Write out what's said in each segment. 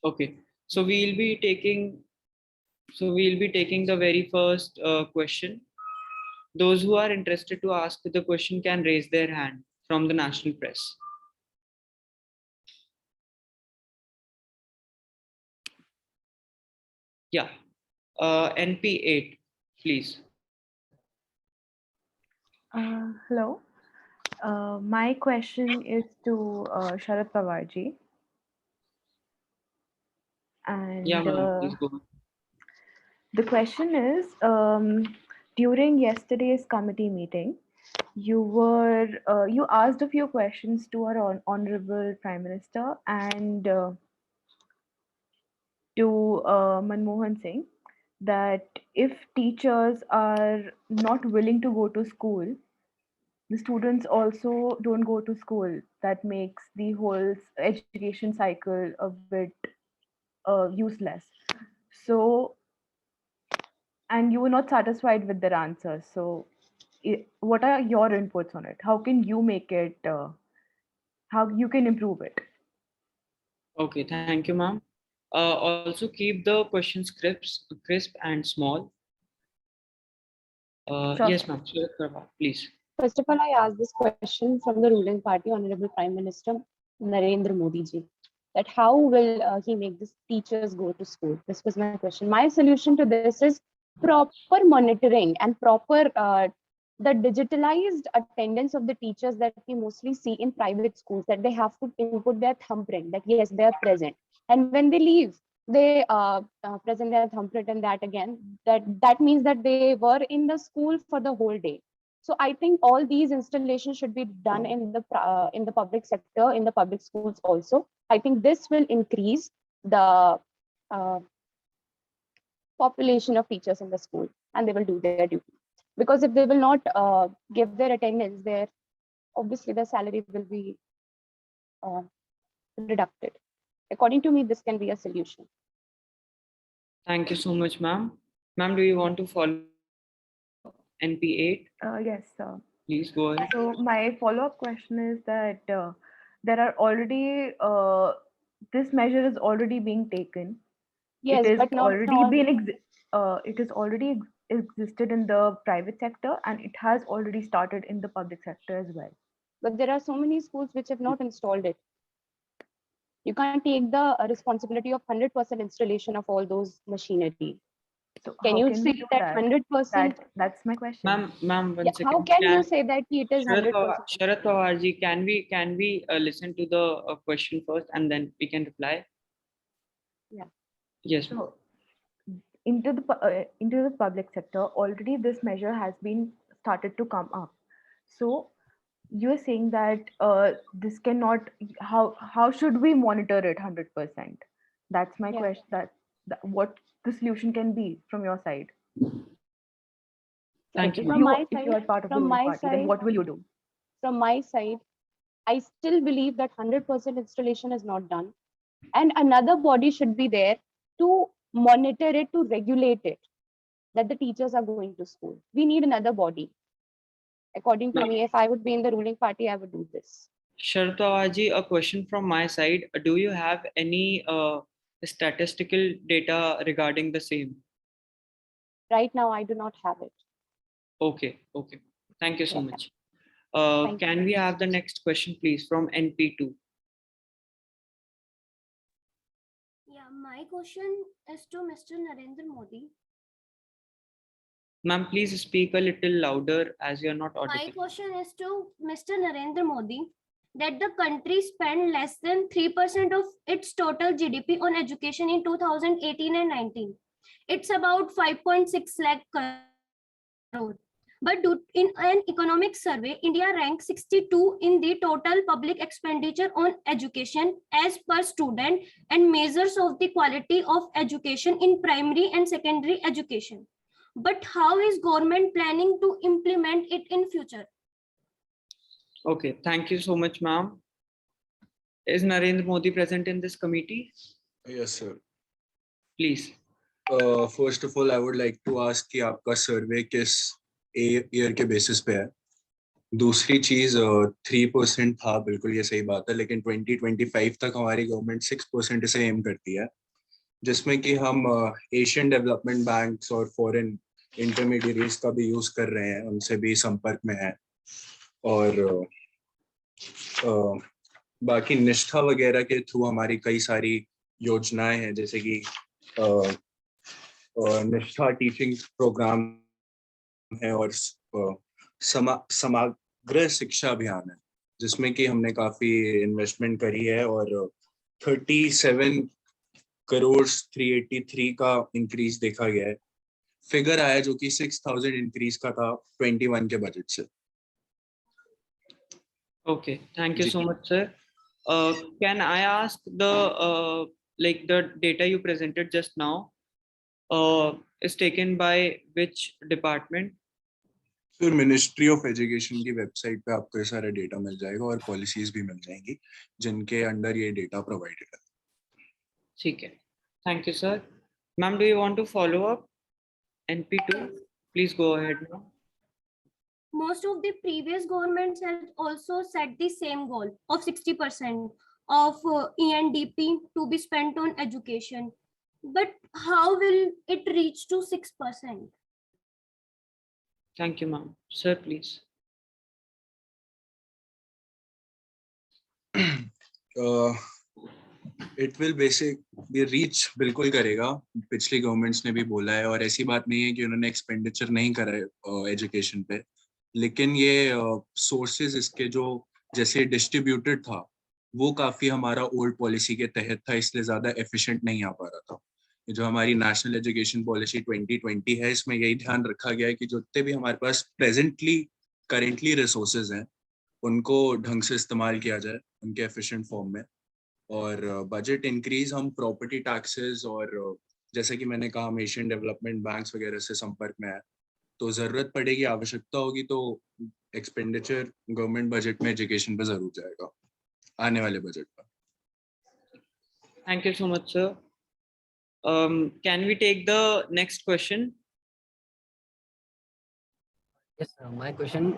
Okay. So we'll be taking the very first question. Those who are interested to ask the question can raise their hand from the national press. Yeah. NP8, please. Hello. My question is to Sharad Pawarji. And Yeah, ma'am, please go on. the question is, during yesterday's committee meeting, you asked a few questions to our honorable Prime Minister and to Manmohan Singh, that if teachers are not willing to go to school, the students also don't go to school. That makes the whole education cycle a bit useless. So, and you were not satisfied with their answers. So, what are your inputs on it? How can you make it? How you can improve it? Okay, thank you, ma'am. Also keep the questions crisp and small. Sure, Yes, sir. ma'am. Sure, please. First of all, I asked this question from the ruling party, Honorable Prime Minister Narendra Modi ji, that how will he make these teachers go to school? This was my question. My solution to this is proper monitoring and proper the digitalized attendance of the teachers that we mostly see in private schools, that they have to input their thumbprint that yes, they are present, and when they leave, they present their thumbprint and that again. That means that they were in the school for the whole day. So I think all these installations should be done in the public sector, in the public schools also. I think this will increase the uh, population of teachers in the school, and they will do their duty. Because if they will not give their attendance there, obviously the salary will be uh, reducted. According to me, this can be a solution. Thank you so much, ma'am. Ma'am, do you want to follow NP8? Yes, sir. Please go ahead. So my follow-up question is that there are already this measure is already being taken. Yes, It is but not already all. it is already existed in the private sector, and it has already started in the public sector as well. But there are so many schools which have not installed it. You can't take the responsibility of 100% installation of all those machinery. So Can how you can we say do that that? 100%? That's my question. Ma'am, Yeah, one how second. can you say that it is 100%? Sharat Pawarji, can we listen to the question first and then we can reply? Yeah. Yes, ma'am. So into the public sector, already this measure has been started to come up. So you're saying that this cannot. How should we monitor it 100%? That's my Yeah. question. That what the solution can be from your side. Thank you, If ma'am. if you are part of the From ruling my party, then side, what will you do? from my side, I still believe that 100% installation is not done. And another body should be there to monitor it, to regulate it, that the teachers are going to school. We need another body. According to me, if I would be in the ruling party, I would do this. Sharat Pawarji, a question from my side. Do you have any statistical data regarding the same? Right now, I do not have it. Okay. Thank you so Yeah. much. Thank you. Can we have the next question, please, from NP2? Yeah, my question is to Mr. Narendra Modi. Ma'am, please speak a little louder as you are not My audible. question is to Mr. Narendra Modi, that the country spent less than 3% of its total GDP on education in 2018 and 19. It's about 5.6 lakh crore. But in an economic survey, India ranks 62 in the total public expenditure on education as per student and measures of the quality of education in primary and secondary education. But how is government planning to implement it in future? Okay, thank you so much, ma'am. Is Narendra Modi present in this committee? Yes, sir. Please. First of all, I would like to ask कि आपका survey किस year के basis पे है? दूसरी चीज 3% था, बिल्कुल ये सही बात है, लेकिन 2025 तक हमारी गवर्नमेंट 6% इसे एम करती है, जिसमें कि हम एशियन डेवलपमेंट बैंक्स और फॉरेन इंटरमीडिएरीज का भी यूज कर रहे हैं, उनसे भी संपर्क में है। और बाकी निष्ठा वगैरह के थ्रू हमारी कई सारी योजनाएं हैं, जैसे कि निष्ठा टीचिंग प्रोग्राम है और समग्र शिक्षा अभियान है, जिसमें कि हमने काफी इन्वेस्टमेंट करी है और 37 करोड़ 383 का इंक्रीज देखा गया है। फिगर आया जो कि 6,000 इंक्रीज का था 21 के बजट से। Okay, thank you जी। so much, sir. Can I ask like the data you presented just now is taken by which department? फिर मिनिस्ट्री ऑफ एजुकेशन की वेबसाइट पे आपको ये सारा डेटा मिल जाएगा और पॉलिसीज भी मिल जाएंगी जिनके अंडर ये डेटा प्रोवाइडेड है। ठीक है, thank you, sir. Ma'am, do you want to follow up? NP2, please go ahead now. Most of the previous governments have also set the same goal of 60% of ENDP to be spent on education. But how will it reach to 6%? Thank you, ma'am. Sir, please. It will basic reach बिल्कुल करेगा, पिछली governments ने भी बोला है, और ऐसी बात नहीं है कि उन्होंने एक्सपेंडिचर नहीं करा है एजुकेशन पे, लेकिन ये सोर्सेज इसके जो जैसे डिस्ट्रीब्यूटेड था वो काफी हमारा ओल्ड पॉलिसी के तहत था, इसलिए ज्यादा एफिशिएंट नहीं आ पा रहा था। ये जो हमारी नेशनल एजुकेशन पॉलिसी 2020 है, इसमें यही ध्यान रखा गया है कि जो जितने भी हमारे पास करेंटली रिसोर्सेज हैं उनको ढंग से इस्तेमाल किया जाए उनके एफिशिएंट फॉर्म में। और बजट इंक्रीज हम प्रॉपर्टी टैक्सेस और जैसे कि मैंने कहा हम एशियन डेवलपमेंट बैंक्स वगैरह से संपर्क में है, तो जरूरत पड़ेगी, आवश्यकता होगी तो एक्सपेंडिचर गवर्नमेंट बजट में एजुकेशन पे जरूर जाएगा आने वाले बजट में। Thank you so much, sir. Can we take the next question? Yes, my question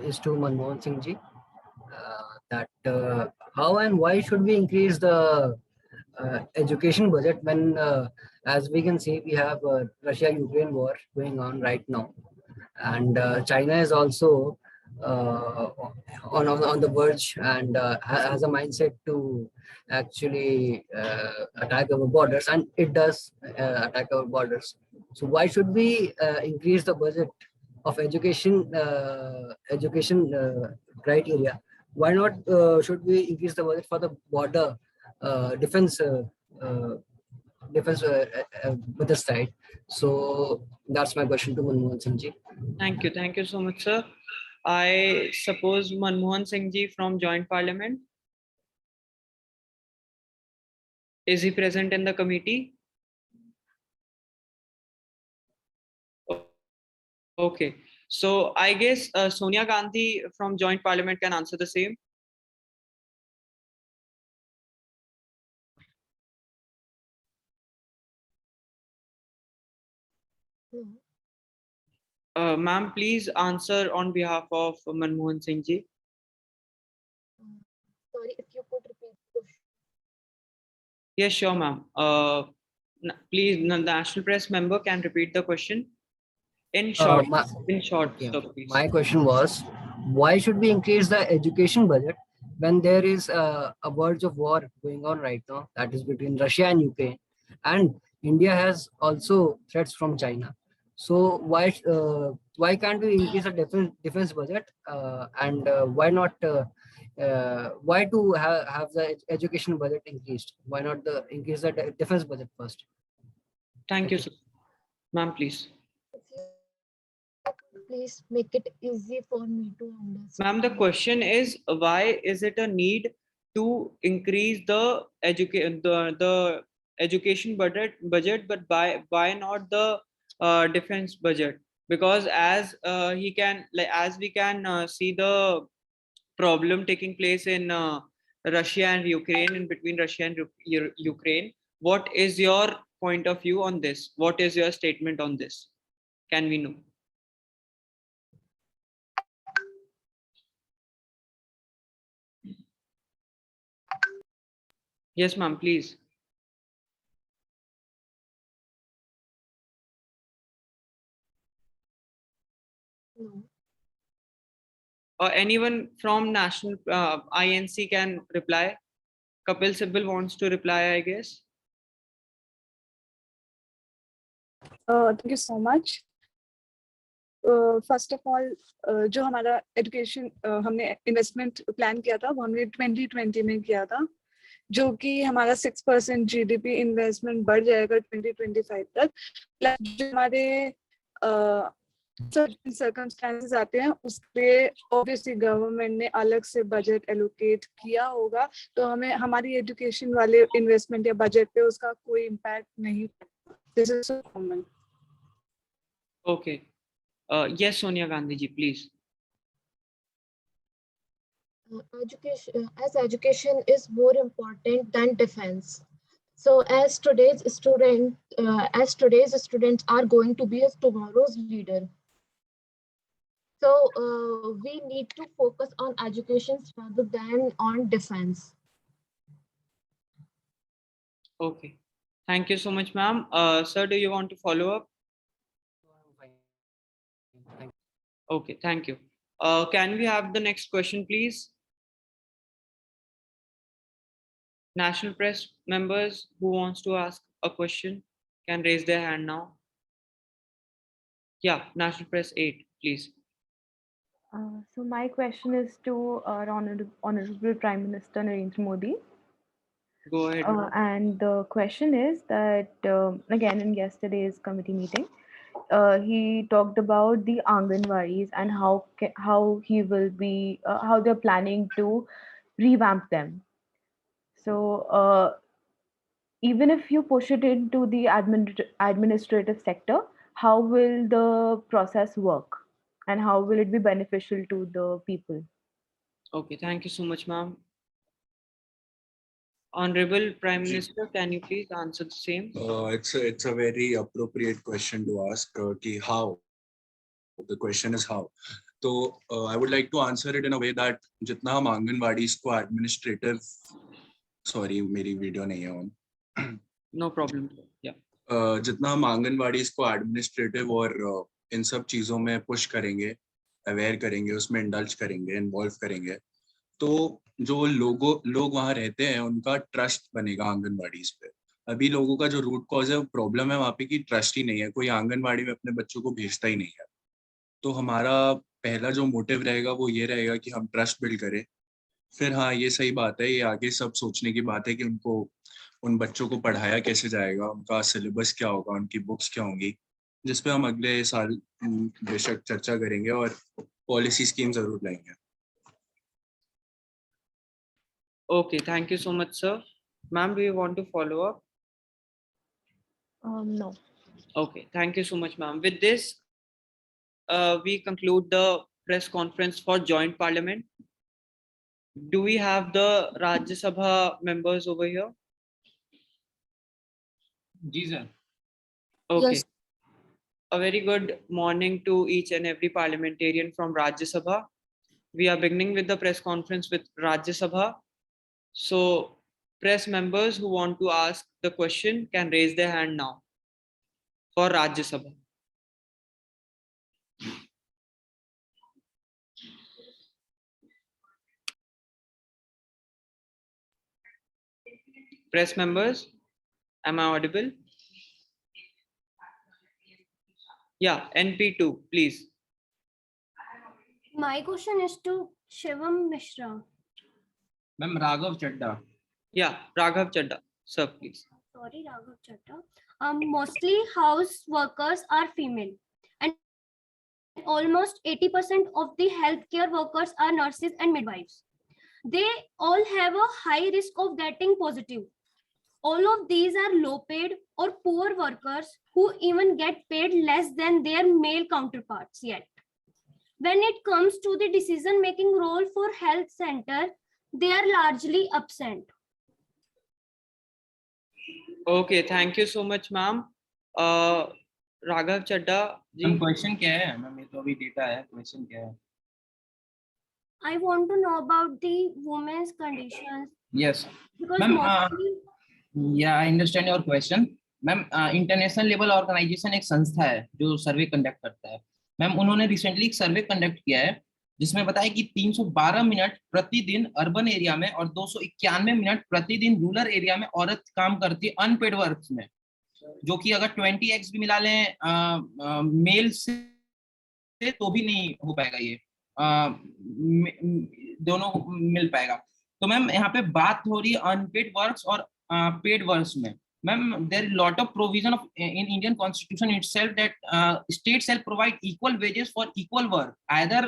is to Manmohan Singh ji. That how and why should we increase the education budget when, as we can see, we have Russia-Ukraine war going on right now, and China is also on the verge and has a mindset to actually attack our borders, and it does attack our borders. So why should we increase the budget of education criteria? Why not should we increase the budget for the border defense budget side? So that's my question to Manmohan Singh ji. Thank you so much, sir. I suppose Manmohan Singh ji from Joint Parliament. Is he present in the committee? Okay, so I guess Sonia Gandhi from Joint Parliament can answer the same. Ma'am, please answer on behalf of Manmohan Singh ji. Sorry, if you could repeat the question. Yes, sure, ma'am. Please, the national press member can repeat the question in short. Yeah. Sir, please. My question was, why should we increase the education budget when there is a verge of war going on right now, that is between Russia and Ukraine, and India has also threats from China? So why can't we increase the defense budget, and why not why to have the education budget increased? Why not increase the defense budget first? Thank you, sir. Ma'am, please. If you could please make it easy for me to understand. Ma'am, the question is, why is it a need to increase the education budget, but why not the defense budget? Because as we can see the problem taking place in Russia and Ukraine, and between Russia and Ukraine, what is your point of view on this? What is your statement on this? Can we know? Yes, ma'am, please. No. Or anyone from National INC can reply. Kapil Sibal wants to reply, I guess. Thank you so much. First of all जो हमारा education हमने investment plan किया था वो हमने 2020 में किया था, जो कि हमारा 6% जीडीपी इन्वेस्टमेंट बढ़ जाएगा 2025 तक। प्लस जो हमारे सर्कमस्टेंसेस आते हैं उस पे ऑब्वियसली गवर्नमेंट ने अलग से बजट एलोकेट किया होगा, तो हमें हमारी एजुकेशन वाले इन्वेस्टमेंट या बजट पे उसका कोई इम्पैक्ट नहीं। This is so common. Okay. Yes, Sonia Gandhi ji, please. Education is more important than defense. So as today's students are going to be tomorrow's leader. So we need to focus on education rather than on defense. Okay. Thank you so much, ma'am. Sir, do you want to follow up? Thank Okay, thank you. Can we have the next question, please? National Press members who wants to ask a question can raise their hand now. Yeah, National Press 8, please. So my question is to our Honorable Prime Minister Narendra Modi. Go ahead. ma'am. And the question is that, again, in yesterday's committee meeting, he talked about the Anganwadis and how he will be, how they're planning to revamp them. So even if you push it into the administrative sector, how will the process work? And how will it be beneficial to the people? Okay, thank you so much, ma'am. Honorable Prime Ji. Minister, can you please answer the same? It's a very appropriate question to ask. Ki how? The question is how. So I would like to answer it in a way that जितना हम आंगनवाड़ीज को administrative, sorry मेरी video नहीं है on. No problem. Yeah. जितना हम आंगनवाड़ीज को administrative और इन सब चीज़ों में पुश करेंगे, अवेयर करेंगे, उसमें इंडल्ज करेंगे, इन्वॉल्व करेंगे, तो जो लोग वहाँ रहते हैं उनका ट्रस्ट बनेगा आंगनवाड़ीज पे। अभी लोगों का जो रूट कॉज है, प्रॉब्लम है वहाँ पे कि ट्रस्ट ही नहीं है, कोई आंगनवाड़ी में अपने बच्चों को भेजता ही नहीं है। तो हमारा पहला जो मोटिव रहेगा वो ये रहेगा कि हम ट्रस्ट बिल्ड करें। फिर हाँ, ये सही बात है, ये आगे सब सोचने की बात है कि उनको उन बच्चों को पढ़ाया कैसे जाएगा, उनका सिलेबस क्या होगा, उनकी बुक्स क्या होंगी, जिस पे हम अगले साल बेशक चर्चा करेंगे और पॉलिसी स्कीम जरूर लाएंगे। Okay, thank you so much, sir. Ma'am, do you want to follow up? No. Okay, thank you so much, ma'am. With this, we conclude the press conference for joint parliament. Do we have the Rajya Sabha members over here? Ji sir. Okay. Yes. A very good morning to each and every parliamentarian from Rajya Sabha. We are beginning with the press conference with Rajya Sabha. So, press members who want to ask the question can raise their hand now for Rajya Sabha. Press members, am I audible? Yeah, NP2, please. My question is to Shivam Mishra. Ma'am, Raghav Chadda. Yeah, Raghav Chadda, sir, please. Sorry, Raghav Chadda. Mostly house workers are female, and almost 80% of the healthcare workers are nurses and midwives. They all have a high risk of getting positive. All of these are low paid or poor workers who even get paid less than their male counterparts yet. When it comes to the decision making role for health center, they are largely absent. Okay, thank you so much, ma'am. Raghav Chadda ji. Ma'am, question क्या है? Ma'am, ये तो अभी data है. Question क्या है? I want to know about the women's conditions Yes. because Ma'am, mostly yeah, I understand your question. Ma'am international level organisation एक संस्था है जो सर्वे कंडक्ट करता है। मैम उन्होंने रिसेंटली एक सर्वे कंडक्ट किया है जिसमें बताया कि 312 मिनट प्रतिदिन अर्बन एरिया में और 291 मिनट प्रतिदिन रूरल एरिया में औरत काम करती है अनपेड वर्क में, जो कि अगर 20x भी मिला लें मेल से तो भी नहीं हो पाएगा ये, दोनों मिल पाएगा। तो मैम यहाँ पे बात हो रही है अनपेड वर्क्स और पेड वर्क्स में। Ma'am there is lot of provision of in Indian constitution itself that state shall provide equal wages for equal work either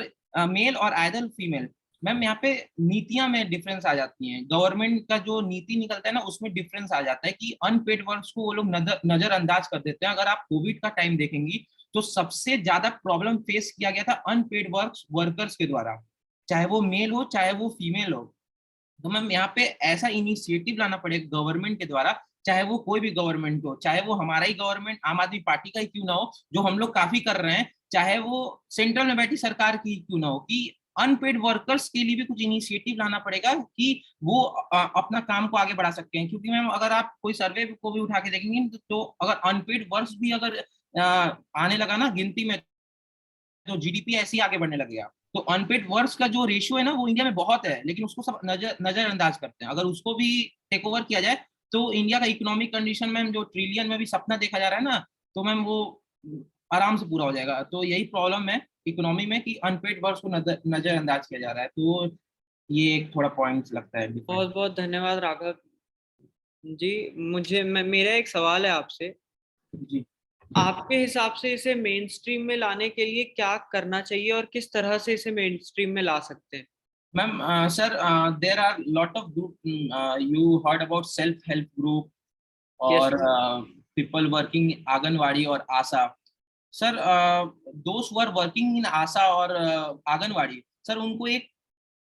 male और आइदर फीमेल। मैम यहाँ पे नीतियां में डिफरेंस आ जाती हैं, गवर्नमेंट का जो नीति निकलता है ना उसमें डिफरेंस आ जाता है कि अनपेड वर्क्स को वो लोग नजरअंदाज कर देते हैं। अगर आप कोविड का टाइम देखेंगी तो सबसे ज्यादा प्रॉब्लम फेस किया गया था अनपेड वर्कर्स के द्वारा, चाहे वो मेल हो चाहे वो फीमेल हो। तो मैम यहाँ पे ऐसा इनिशिएटिव लाना पड़ेगा गवर्नमेंट के द्वारा, चाहे वो कोई भी गवर्नमेंट हो, चाहे वो हमारा ही गवर्नमेंट आम आदमी पार्टी का ही क्यों ना हो, जो हम लोग काफी कर रहे हैं, चाहे वो सेंट्रल में बैठी सरकार की क्यों ना हो, कि अनपेड वर्कर्स के लिए भी कुछ इनिशिएटिव लाना पड़ेगा कि वो अपना काम को आगे बढ़ा सकते हैं। क्योंकि मैम अगर आप कोई सर्वे को भी उठा के देखेंगे तो अगर अनपेड वर्क्स भी अगर आने लगा ना गिनती में तो जीडीपी ऐसे ही आगे बढ़ने लगेगा। तो अनपेड वर्क्स का जो रेशियो है ना वो इंडिया में बहुत है, लेकिन उसको सब नजरअंदाज करते हैं। अगर उसको भी टेक ओवर किया जाए तो इंडिया का इकोनॉमिक कंडीशन मैम जो ट्रिलियन में भी सपना देखा जा रहा है ना, तो मैम वो आराम से पूरा हो जाएगा। तो यही प्रॉब्लम है इकोनॉमी में कि अनपेड वर्क्स को नजरअंदाज किया जा रहा है। तो ये एक थोड़ा पॉइंट लगता है different। बहुत बहुत धन्यवाद राघव जी। मेरा एक सवाल है आपसे। जी आपके हिसाब से इसे मेन स्ट्रीम में लाने के लिए क्या करना चाहिए और किस तरह से इसे मेन स्ट्रीम में ला सकते हैं? Ma'am sir there are lot of group, you heard about self help group Yes, और पीपल वर्किंग आंगनवाड़ी और आशा। सर दोस्त who are working in ASHA और आंगनवाड़ी, सर उनको एक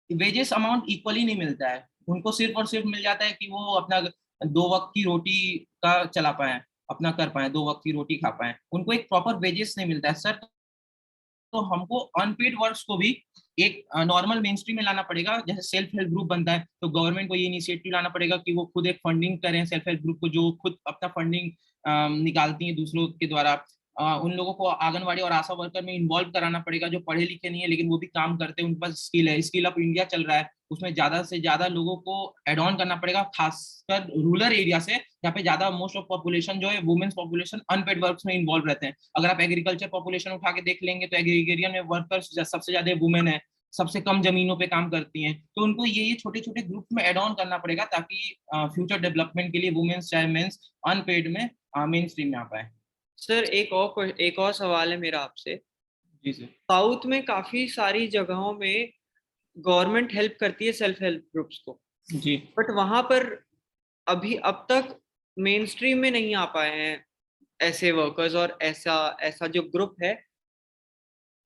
वेजेस अमाउंट इक्वली नहीं मिलता है। उनको सिर्फ और सिर्फ मिल जाता है कि वो अपना 2 वक्त की रोटी का चला पाए, अपना कर पाए, 2 वक्त की रोटी खा पाए, उनको एक प्रॉपर वेजेस नहीं मिलता है सर। तो हमको अनपेड वर्क्स को भी एक नॉर्मल मेन स्ट्रीम में लाना पड़ेगा। जैसे सेल्फ हेल्प ग्रुप बनता है तो गवर्नमेंट को ये इनिशिएटिव लाना पड़ेगा कि वो खुद एक फंडिंग करें सेल्फ हेल्प ग्रुप को, जो खुद अपना फंडिंग निकालती हैं दूसरों के द्वारा। उन लोगों को आंगनवाड़ी और आशा वर्कर में इन्वॉल्व कराना पड़ेगा जो पढ़े लिखे नहीं है लेकिन वो भी काम करते हैं, उनके पास स्किल है। स्किल अप इंडिया चल रहा है, उसमें ज्यादा से ज्यादा लोगों को एड ऑन करना पड़ेगा, खासकर रूरल एरिया से जहाँ पे ज्यादा मोस्ट ऑफ पॉपुलेशन जो है वुमेन्स पॉपुलेशन अनपेड वर्क्स में इन्वॉल्व रहते हैं। अगर आप एग्रीकल्चर पॉपुलेशन उठा के देख लेंगे तो एग्रीगेरियन में वर्कर्स सबसे ज्यादा वुमेन है, सबसे कम जमीनों पे काम करती हैं। तो उनको ये छोटे छोटे ग्रुप में एड ऑन करना पड़ेगा ताकि फ्यूचर डेवलपमेंट के लिए वुमेन्स चाहे मेंस अनपेड में मेन स्ट्रीम में आ पाए। सर एक और सवाल है मेरा आपसे। जी सर। साउथ में काफी सारी जगहों में गवर्नमेंट हेल्प करती है सेल्फ हेल्प ग्रुप्स को, जी बट वहां पर अभी अब तक मेन स्ट्रीम में नहीं आ पाए हैं ऐसे वर्कर्स, और ऐसा ऐसा जो ग्रुप है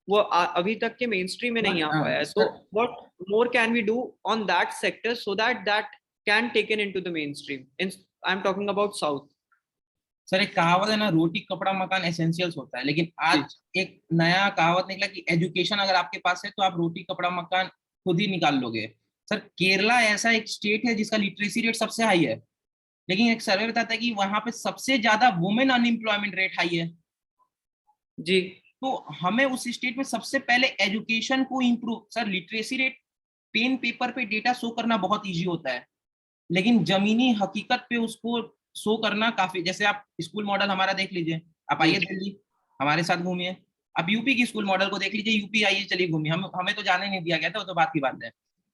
वो अभी तक के मेन स्ट्रीम में नहीं आ पाया है। तो sir what more can we do on that sector so that that can taken into the mainstream? I am talking about south. Sir एक कहावत है ना, रोटी कपड़ा मकान एसेंशियल्स होता है, लेकिन आज एक नया कहावत निकला कि एजुकेशन अगर आपके पास है तो आप रोटी कपड़ा मकान खुद ही निकाल लोगे। सर केरला ऐसा एक स्टेट है जिसका लिटरेसी रेट सबसे हाई है, लेकिन एक सर्वे बताता है कि वहां पे सबसे ज्यादा वुमेन अनएम्प्लॉयमेंट रेट हाई है। जी तो हमें उस स्टेट में सबसे पहले एजुकेशन को improve, sir literacy rate pen paper पे डेटा शो करना बहुत इजी होता है, लेकिन जमीनी हकीकत पे उसको शो करना काफी, जैसे आप स्कूल मॉडल हमारा देख लीजिए, आप आइए दिल्ली हमारे साथ घूमिए, आप यूपी की स्कूल मॉडल को देख लीजिए, यूपी आइए चलिए घूमिए, हमें तो जाने नहीं दिया गया था, वो तो बात की बात है।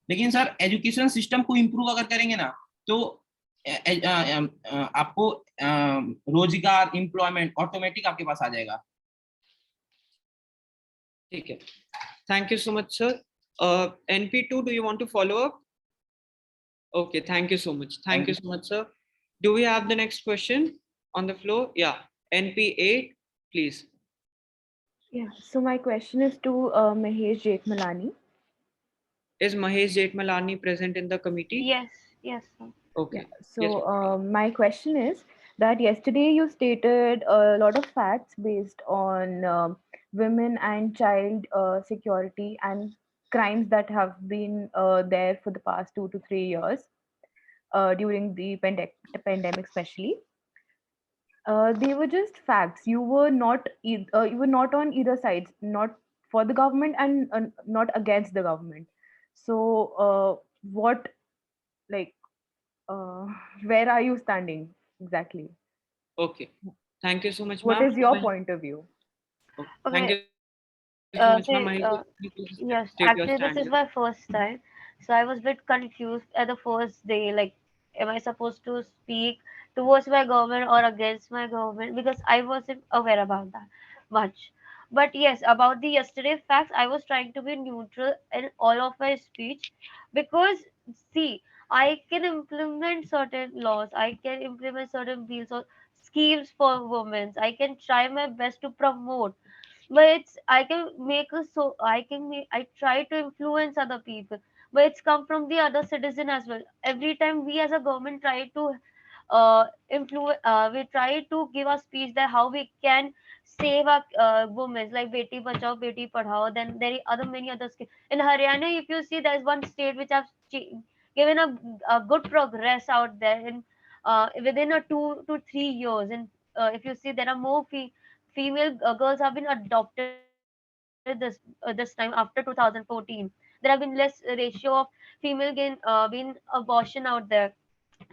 लेकिन सर एजुकेशन सिस्टम को इम्प्रूव अगर करेंगे ना तो आपको रोजगार एम्प्लॉयमेंट ऑटोमेटिक आपके पास आ जाएगा। ठीक है, thank you so much sir. NP2, do you want to follow up? Okay, thank you so much. Thank you so much, sir. Do we have the next question on the floor? Yeah, NP8, please. Yeah, so my question is to Mahesh Jethmalani. Is Mahesh Jethmalani present in the committee? yes sir. Okay. Yeah, so Yes, my question is that yesterday you stated a lot of facts based on women and child security and crimes that have been there for the past 2 to 3 years during the pandemic, especially. They were just facts. You were not you were not on either sides, not for the government and not against the government. So what, like, uh, where are you standing exactly? Okay. Thank you so much, What ma'am. is your point of view? Okay. Thank Okay, you so much, ma'am. okay, Please yes, state your actually, this stand is here. my first time. So I was a bit confused at the first day. Like, am I supposed to speak towards my government or against my government? Because I wasn't aware about that much. But yes, about the yesterday facts, I was trying to be neutral in all of my speech because, see, I can implement certain laws, I can implement certain bills or schemes for women. I can try my best to promote, but it's I can make a so I can make I try to influence other people, but it's come from the other citizen as well. Every time we as a government try to influence, we try to give a speech that how we can save our women, like beti bachao beti padhao. Then there are other many other schemes in Haryana. If you see, there's one state which have given a good progress out there in within a 2 to 3 years. And if you see, there are more female girls have been adopted this time after 2014. There have been less ratio of female being abortion out there.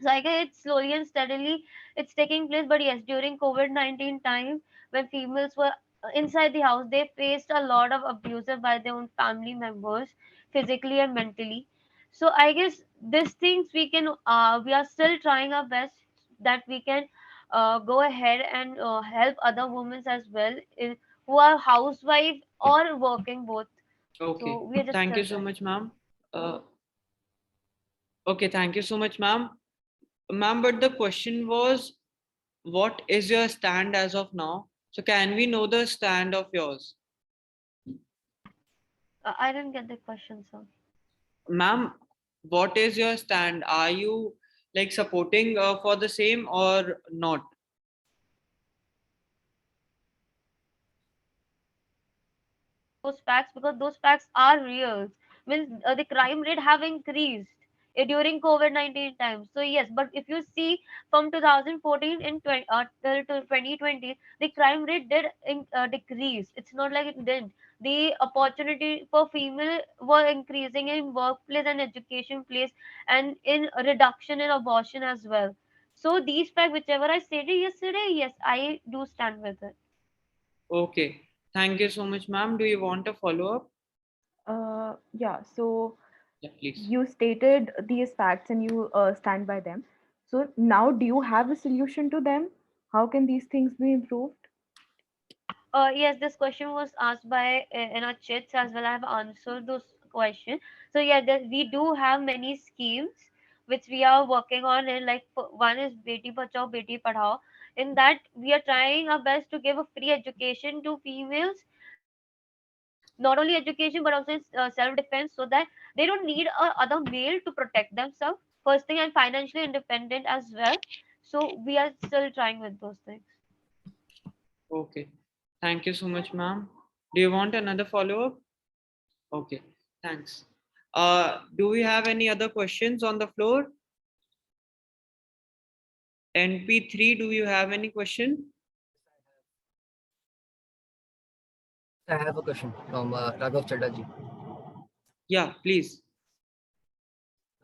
So I guess it's slowly and steadily it's taking place. But yes, during COVID-19 time, when females were inside the house, they faced a lot of abuse by their own family members, physically and mentally. So I guess these things we are still trying our best that we can go ahead and help other women as well who are housewife or working both. Okay. So we are just Thank you still so trying. much, ma'am. Okay. Thank you so much, ma'am. Ma'am, but the question was, what is your stand as of now? So can we know the stand of yours? I didn't get the question, sir. Ma'am, what is your stand? Are you like supporting for the same or not? Those facts because those facts are real. Means the crime rate have increased during COVID-19 times. So yes, but if you see from 2014 and till to 2020, the crime rate did decrease. It's not like it didn't. The opportunity for female were increasing in workplace and education place, and in a reduction in abortion as well. So these facts, whichever I said yesterday, yes, I do stand with it. Okay. Thank you so much, ma'am. Do you want a follow-up? Yeah, so Yeah, please. you stated these facts and you stand by them. So now, do you have a solution to them? How can these things be improved? Yes, this question was asked by in our chats as well. I have answered those questions. So yeah, we do have many schemes which we are working on, and like one is Beti Bachao Beti Padhao. In that, we are trying our best to give a free education to females, not only education but also in self-defense, so that they don't need a other male to protect themselves. First thing, and financially independent as well. So we are still trying with those things. Okay. Thank you so much, ma'am. Do you want another follow-up? Okay. Thanks. Do we have any other questions on the floor? NP3, do you have any question? I have a question from Raghav Chatterjee. Yeah, please.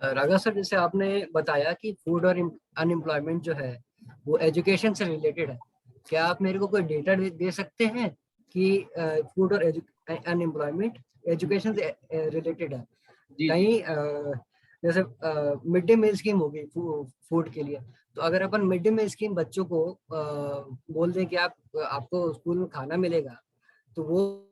Raghav sir, जैसे आपने बताया कि food और unemployment जो है वो education से related है, क्या आप मेरे को कोई डेटा दे सकते हैं कि फूड और अनएम्प्लॉयमेंट एजुकेशन से रिलेटेड है? कहीं जैसे मिड डे मील स्कीम होगी फूड के लिए, तो अगर अपन मिड डे मील स्कीम बच्चों को बोल दें कि आपको स्कूल में खाना मिलेगा, तो वो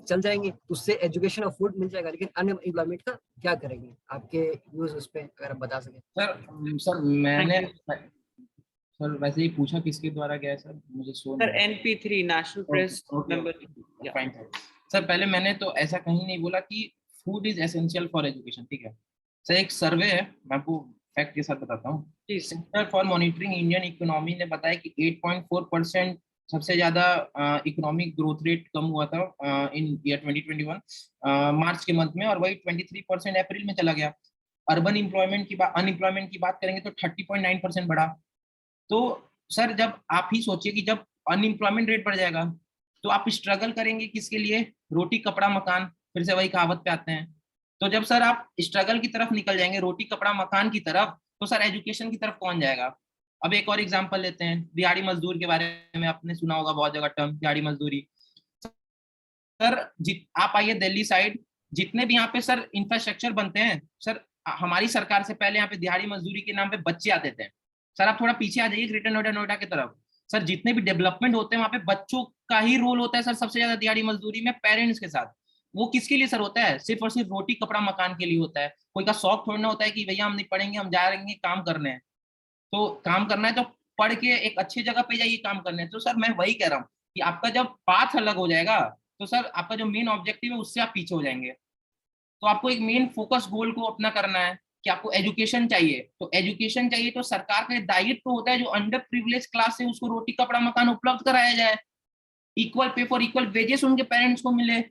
चल जाएंगे, उससे एजुकेशन और फूड मिल जाएगा, लेकिन अनएम्प्लॉयमेंट का क्या करेंगे? आपके व्यूज उस पे अगर आप बता सकें। सर मैंने सर वैसे ही पूछा किसके द्वारा गया है सर, मुझे sir NP3 national press member. Fine sir, पहले मैंने तो ऐसा कहीं नहीं बोला कि food is essential for education, ठीक है सर। एक सर्वे है, मैं आपको फैक्ट के साथ बताता हूँ। Centre for monitoring Indian economy ने बताया कि 8.4% सबसे ज्यादा इकोनॉमिक ग्रोथ रेट कम हुआ था इन ईयर 2021 मार्च के मंथ में, और वही 23% अप्रैल में चला गया। अर्बन अनएम्प्लॉयमेंट की बात करेंगे तो 30.9% बढ़ा। तो सर जब आप ही सोचिए कि जब अनएम्प्लॉयमेंट रेट बढ़ जाएगा तो आप स्ट्रगल करेंगे किसके लिए? रोटी कपड़ा मकान, फिर से वही कहावत पे आते हैं। तो जब सर आप स्ट्रगल की तरफ निकल जाएंगे, रोटी कपड़ा मकान की तरफ, तो सर एजुकेशन की तरफ कौन जाएगा? अब एक और एग्जांपल लेते हैं, दिहाड़ी मजदूर के बारे में आपने सुना होगा बहुत जगह टर्म, दिहाड़ी मजदूरी। सर आप आइए दिल्ली साइड, जितने भी यहाँ पे सर इंफ्रास्ट्रक्चर बनते हैं सर, हमारी सरकार से पहले यहाँ पे दिहाड़ी मजदूरी के नाम पे बच्चे आते थे। सर आप थोड़ा पीछे आ जाइए ग्रेटर नोएडा, नोएडा की तरफ, सर जितने भी डेवलपमेंट होते हैं वहाँ पे बच्चों का ही रोल होता है सर सबसे ज्यादा दिहाड़ी मजदूरी में, पेरेंट्स के साथ। वो किसके लिए सर होता है? सिर्फ और सिर्फ रोटी कपड़ा मकान के लिए होता है। कोई का शौक थोड़ा ना होता है कि भैया हम नहीं पढ़ेंगे, हम जा रहेंगे काम करने। तो काम करना है तो पढ़ के एक अच्छी जगह पे जाइए काम करने। तो सर मैं वही कह रहा हूँ कि आपका जब पाथ अलग हो जाएगा तो सर आपका जो मेन ऑब्जेक्टिव है उससे आप पीछे हो जाएंगे। तो आपको एक मेन फोकस गोल को अपना करना है कि आपको एजुकेशन चाहिए। तो एजुकेशन चाहिए तो सरकार का दायित्व तो होता है जो अंडर प्रिविलेज क्लास है उसको रोटी कपड़ा मकान उपलब्ध कराया जाए, equal pay for equal wages उनके पेरेंट्स को मिले।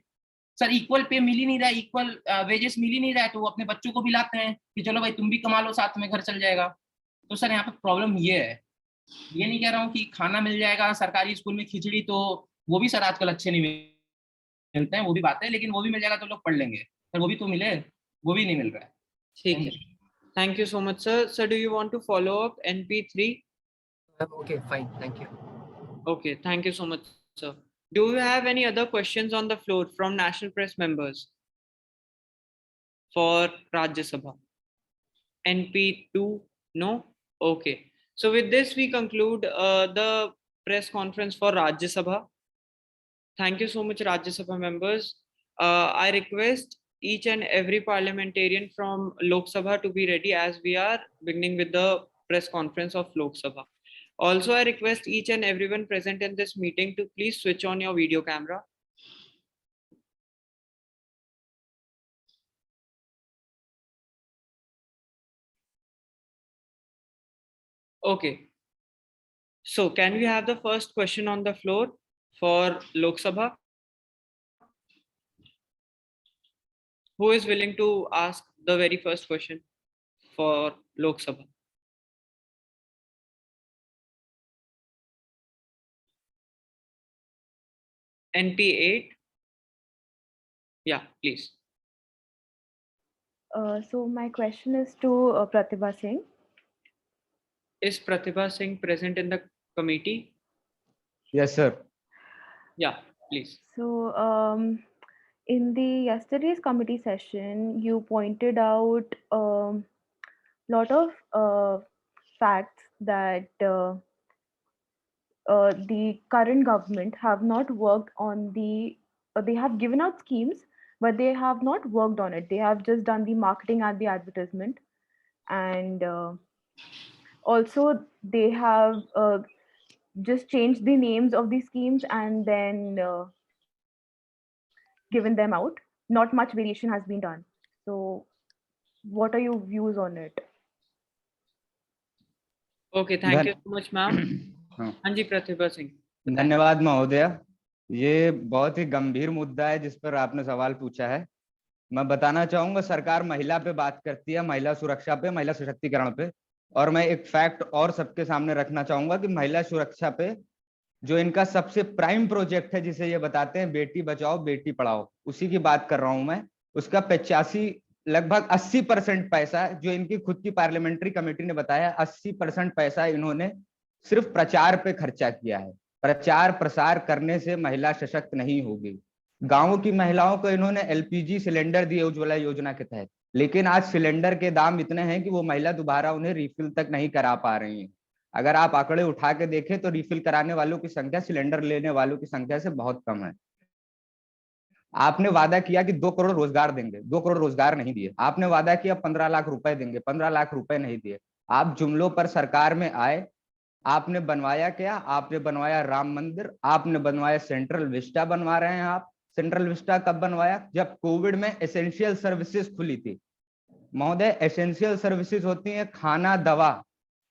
सर इक्वल पे मिल ही नहीं रहा है, इक्वल वेजेस मिल ही नहीं रहा है, तो वो अपने बच्चों को भी लाते हैं कि चलो भाई तुम भी कमा लो, साथ में घर चल जाएगा। तो सर यहाँ पे प्रॉब्लम ये है। ये नहीं कह रहा हूँ कि खाना मिल जाएगा सरकारी स्कूल में खिचड़ी, तो वो भी सर आजकल अच्छे नहीं मिलते हैं, वो भी बात है, लेकिन वो भी मिल जाएगा तो लोग पढ़ लेंगे। सर वो भी तो मिले, वो भी नहीं मिल रहा है। ठीक है, thank you so much sir. Sir do you want to follow up NP3? Okay, fine, thank you. Okay, thank you so much sir. Do you have any other questions on the floor from National Press members for Rajya Sabha? NP2? No? Okay, so with this we conclude the press conference for Rajya Sabha. Thank you so much, Rajya Sabha members. I request each and every parliamentarian from Lok Sabha to be ready as we are beginning with the press conference of Lok Sabha. Also, I request each and everyone present in this meeting to please switch on your video camera. Okay. So, can we have the first question on the floor for Lok Sabha? Who is willing to ask the very first question for Lok Sabha? NP8? Yeah, please. So my question is to Pratibha Singh. Is Pratibha Singh present in the committee? Yes, sir. Yeah, please. So in the yesterday's committee session, you pointed out lot of facts that the current government have not worked on they have given out schemes, but they have not worked on it. They have just done the marketing and the advertisement, and also they have just changed the names of the schemes and then given them out. Not much variation has been done. So what are your views on it? Okay, thank you so much, ma'am. हाँ जी, प्रतिभा सिंह। धन्यवाद महोदय। ये बहुत ही गंभीर मुद्दा है जिस पर आपने सवाल पूछा है। मैं बताना चाहूंगा, सरकार महिला पे बात करती है, महिला सुरक्षा पे, महिला सशक्तिकरण पे, और मैं एक फैक्ट और सबके सामने रखना चाहूंगा कि महिला सुरक्षा पे जो इनका सबसे प्राइम प्रोजेक्ट है, जिसे ये बताते हैं बेटी बचाओ बेटी पढ़ाओ, उसी की बात कर रहा हूं मैं। उसका 85 लगभग 80% पैसा जो इनकी खुद की पार्लियामेंट्री कमेटी ने बताया, 80% पैसा इन्होंने सिर्फ प्रचार पे खर्चा किया है। प्रचार प्रसार करने से महिला सशक्त नहीं होगी। गांवों की महिलाओं को इन्होंने LPG सिलेंडर दिए उज्ज्वला योजना के तहत, लेकिन आज सिलेंडर के दाम इतने हैं कि वो महिला दोबारा उन्हें रिफिल तक नहीं करा पा रही है। अगर आप आंकड़े उठा के देखें तो रिफिल कराने वालों की संख्या सिलेंडर लेने वालों की संख्या से बहुत कम है। आपने वादा किया कि 2 करोड़ रोजगार देंगे, 2 करोड़ रोजगार नहीं दिए। आपने वादा किया 15 लाख रुपए देंगे, 15 लाख रुपए नहीं दिए। आप जुमलों पर सरकार में आए, आपने बनवाया क्या? आपने बनवाया राम मंदिर, आपने बनवाया सेंट्रल विस्टा बनवा रहे हैं आप। सेंट्रल विस्टा कब बनवाया? जब कोविड में एसेंशियल सर्विसेज खुली थी। महोदय, एसेंशियल सर्विसेज होती हैं खाना, दवा,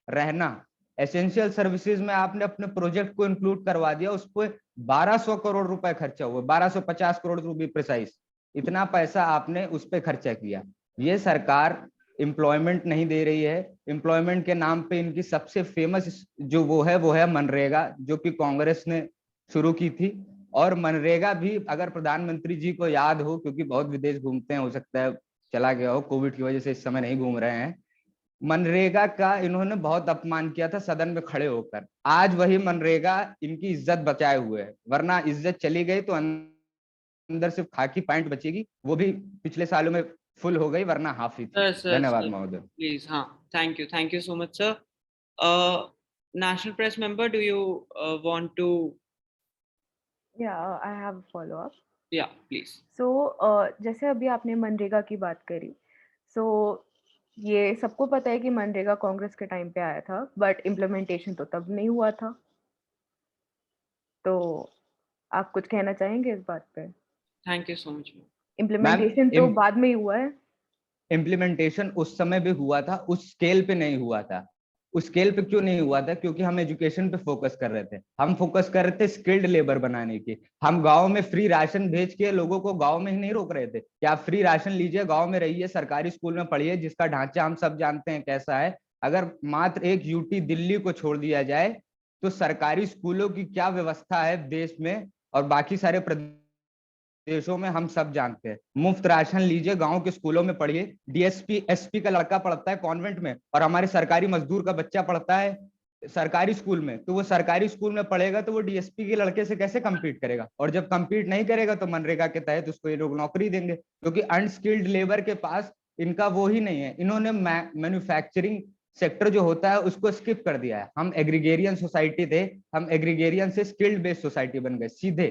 रहना, एसेंशियल सर्विसेज में आपने अपने प्रोजेक्ट को इंक्लूड करवा दिया, उस पर 1200 करोड़ रुपए खर्चा हुआ, 1250 करोड़ रुपए प्रिसाइज, इतना पैसा आपने उस पर खर्चा किया। ये सरकार एम्प्लॉयमेंट नहीं दे रही है। एम्प्लॉयमेंट के नाम पे इनकी सबसे फेमस जो वो है मनरेगा, जो कि कांग्रेस ने शुरू की थी। और मनरेगा भी अगर प्रधानमंत्री जी को याद हो, क्योंकि बहुत विदेश घूमते हैं, हो सकता है चला गया हो, कोविड की वजह से इस समय नहीं घूम रहे हैं, मनरेगा का इन्होंने बहुत अपमान किया था सदन में खड़े होकर। आज वही मनरेगा इनकी इज्जत बचाए हुए है, वरना इज्जत चली गई तो अंदर सिर्फ खाकी पैंट बचेगी, वो भी पिछले सालों में फुल हो गई, वरना हाफ ही थी। धन्यवाद महोदय। प्लीज, हाँ, thank you so much sir. National press member, do you want to? Yeah, I have a follow-up. Yeah, please. So, जैसे अभी आपने मनरेगा की बात करी, so ये सबको पता है कि मनरेगा कांग्रेस के टाइम पे आया था, बट इम्प्लीमेंटेशन तो तब नहीं हुआ था। तो आप कुछ कहना चाहेंगे इस बात पे? Thank you so much. Implementation तो बाद में ही हुआ है। इम्प्लीमेंटेशन उस समय भी हुआ था, उस स्केल पे नहीं हुआ था। उस स्केल पे क्यों नहीं हुआ था? क्योंकि हम एजुकेशन पे फोकस कर रहे थे, हम फोकस कर रहे थे स्किल्ड लेबर बनाने की। हम गांव में फ्री राशन भेज के लोगों को गांव में ही नहीं रोक रहे थे कि आप फ्री राशन लीजिए, गांव में रहिए, सरकारी स्कूल में पढ़िए, जिसका ढांचा हम सब जानते हैं कैसा है। अगर मात्र एक यूटी दिल्ली को छोड़ दिया जाए तो सरकारी स्कूलों की क्या व्यवस्था है देश में और बाकी सारे देशों में हम सब जानते हैं। मुफ्त राशन लीजिए, गांव के स्कूलों में पढ़िए। डीएसपी एसपी का लड़का पढ़ता है कॉन्वेंट में और हमारे सरकारी मजदूर का बच्चा पढ़ता है सरकारी स्कूल में, तो वो सरकारी स्कूल में पढ़ेगा तो वो डीएसपी के लड़के से कैसे compete करेगा? और जब compete नहीं करेगा तो मनरेगा के तहत उसको ये लोग नौकरी देंगे, क्योंकि अनस्किल्ड लेबर के पास इनका वो ही नहीं है। इन्होंने मैन्युफैक्चरिंग सेक्टर जो होता है उसको स्किप कर दिया है। हम एग्रीगेरियन सोसाइटी थे, हम एग्रीगेरियन से स्किल्ड बेस्ड सोसाइटी बन गए सीधे।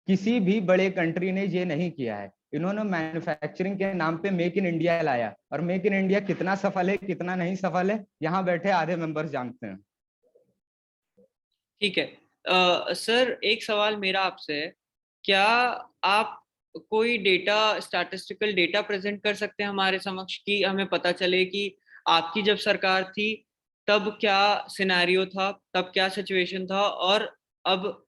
किसी भी बड़े कंट्री ने ये नहीं किया है। इन्होंने मैन्युफैक्चरिंग के नाम पे मेक इन इंडिया लाया, और मेक इन इंडिया कितना सफल है कितना नहीं सफल है यहाँ बैठे आधे मेंबर्स जानते हैं। ठीक है सर, एक सवाल मेरा आपसे है, क्या आप कोई डेटा, स्टैटिस्टिकल डेटा प्रेजेंट कर सकते हैं हमारे समक्ष कि हमें पता चले कि आपकी जब सरकार थी तब क्या सिनेरियो था, तब क्या सिचुएशन था, और अब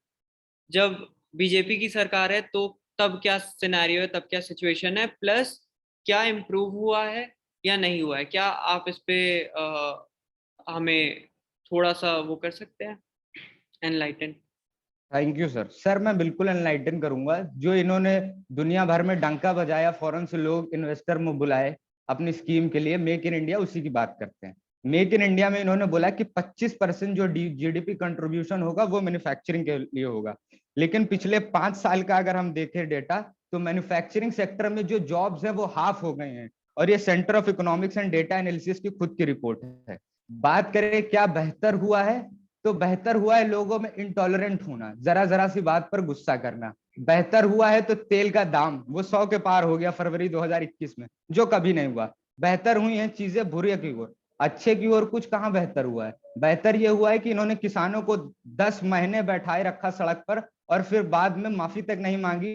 जब बीजेपी की सरकार है तो तब क्या सिनेरियो है, तब क्या सिचुएशन है, प्लस क्या इम्प्रूव हुआ है या नहीं हुआ है? क्या आप इस पे हमें थोड़ा सा वो कर सकते हैं, enlighten? Thank you sir. Sir मैं बिल्कुल एनलाइटन करूंगा। जो इन्होंने दुनिया भर में डंका बजाया, फॉरेन से लोग इन्वेस्टर में बुलाए अपनी स्कीम के लिए, मेक इन इंडिया, उसी की बात करते हैं। मेक इन इंडिया में इन्होंने बोला कि 25% जो जीडीपी कंट्रीब्यूशन होगा वो मैन्युफैक्चरिंग के लिए होगा। लेकिन पिछले 5 साल का अगर हम देखें डेटा, तो मैन्युफैक्चरिंग सेक्टर में जो जॉब्स हैं वो हाफ हो गए हैं, और ये centre of economics and data analysis की खुद की रिपोर्ट है। बात करें क्या बेहतर हुआ है, तो बेहतर हुआ है लोगों में इंटॉलरेंट होना, जरा जरा सी बात पर गुस्सा करना। बेहतर हुआ है तो तेल का दाम वो 100 के पार हो गया फरवरी 2021 में, जो कभी नहीं हुआ। बेहतर हुई हैं चीजें बुरे की ओर, अच्छे की ओर कुछ कहाँ बेहतर हुआ है। बेहतर ये हुआ है कि इन्होंने किसानों को 10 महीने बैठाए रखा सड़क पर, और फिर बाद में माफी तक नहीं मांगी।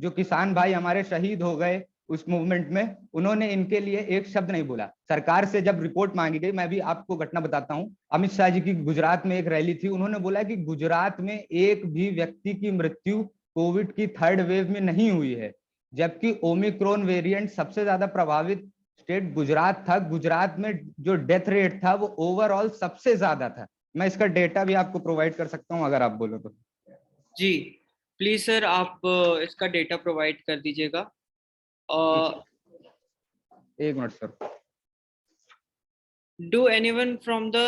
जो किसान भाई हमारे शहीद हो गए उस मूवमेंट में, उन्होंने इनके लिए एक शब्द नहीं बोला। सरकार से जब रिपोर्ट मांगी गई, मैं भी आपको घटना बताता हूं, अमित शाह जी की गुजरात में एक रैली थी, उन्होंने बोला कि गुजरात में एक भी व्यक्ति की मृत्यु कोविड की 3rd वेव में नहीं हुई है, जबकि ओमिक्रॉन वेरिएंट सबसे ज्यादा प्रभावित स्टेट गुजरात था। गुजरात में जो डेथ रेट था वो ओवरऑल सबसे ज्यादा था। मैं इसका डेटा भी आपको प्रोवाइड कर सकता हूं अगर आप बोलो तो। जी प्लीज सर, आप इसका डेटा प्रोवाइड कर दीजिएगा। एक minute sir. Do anyone from the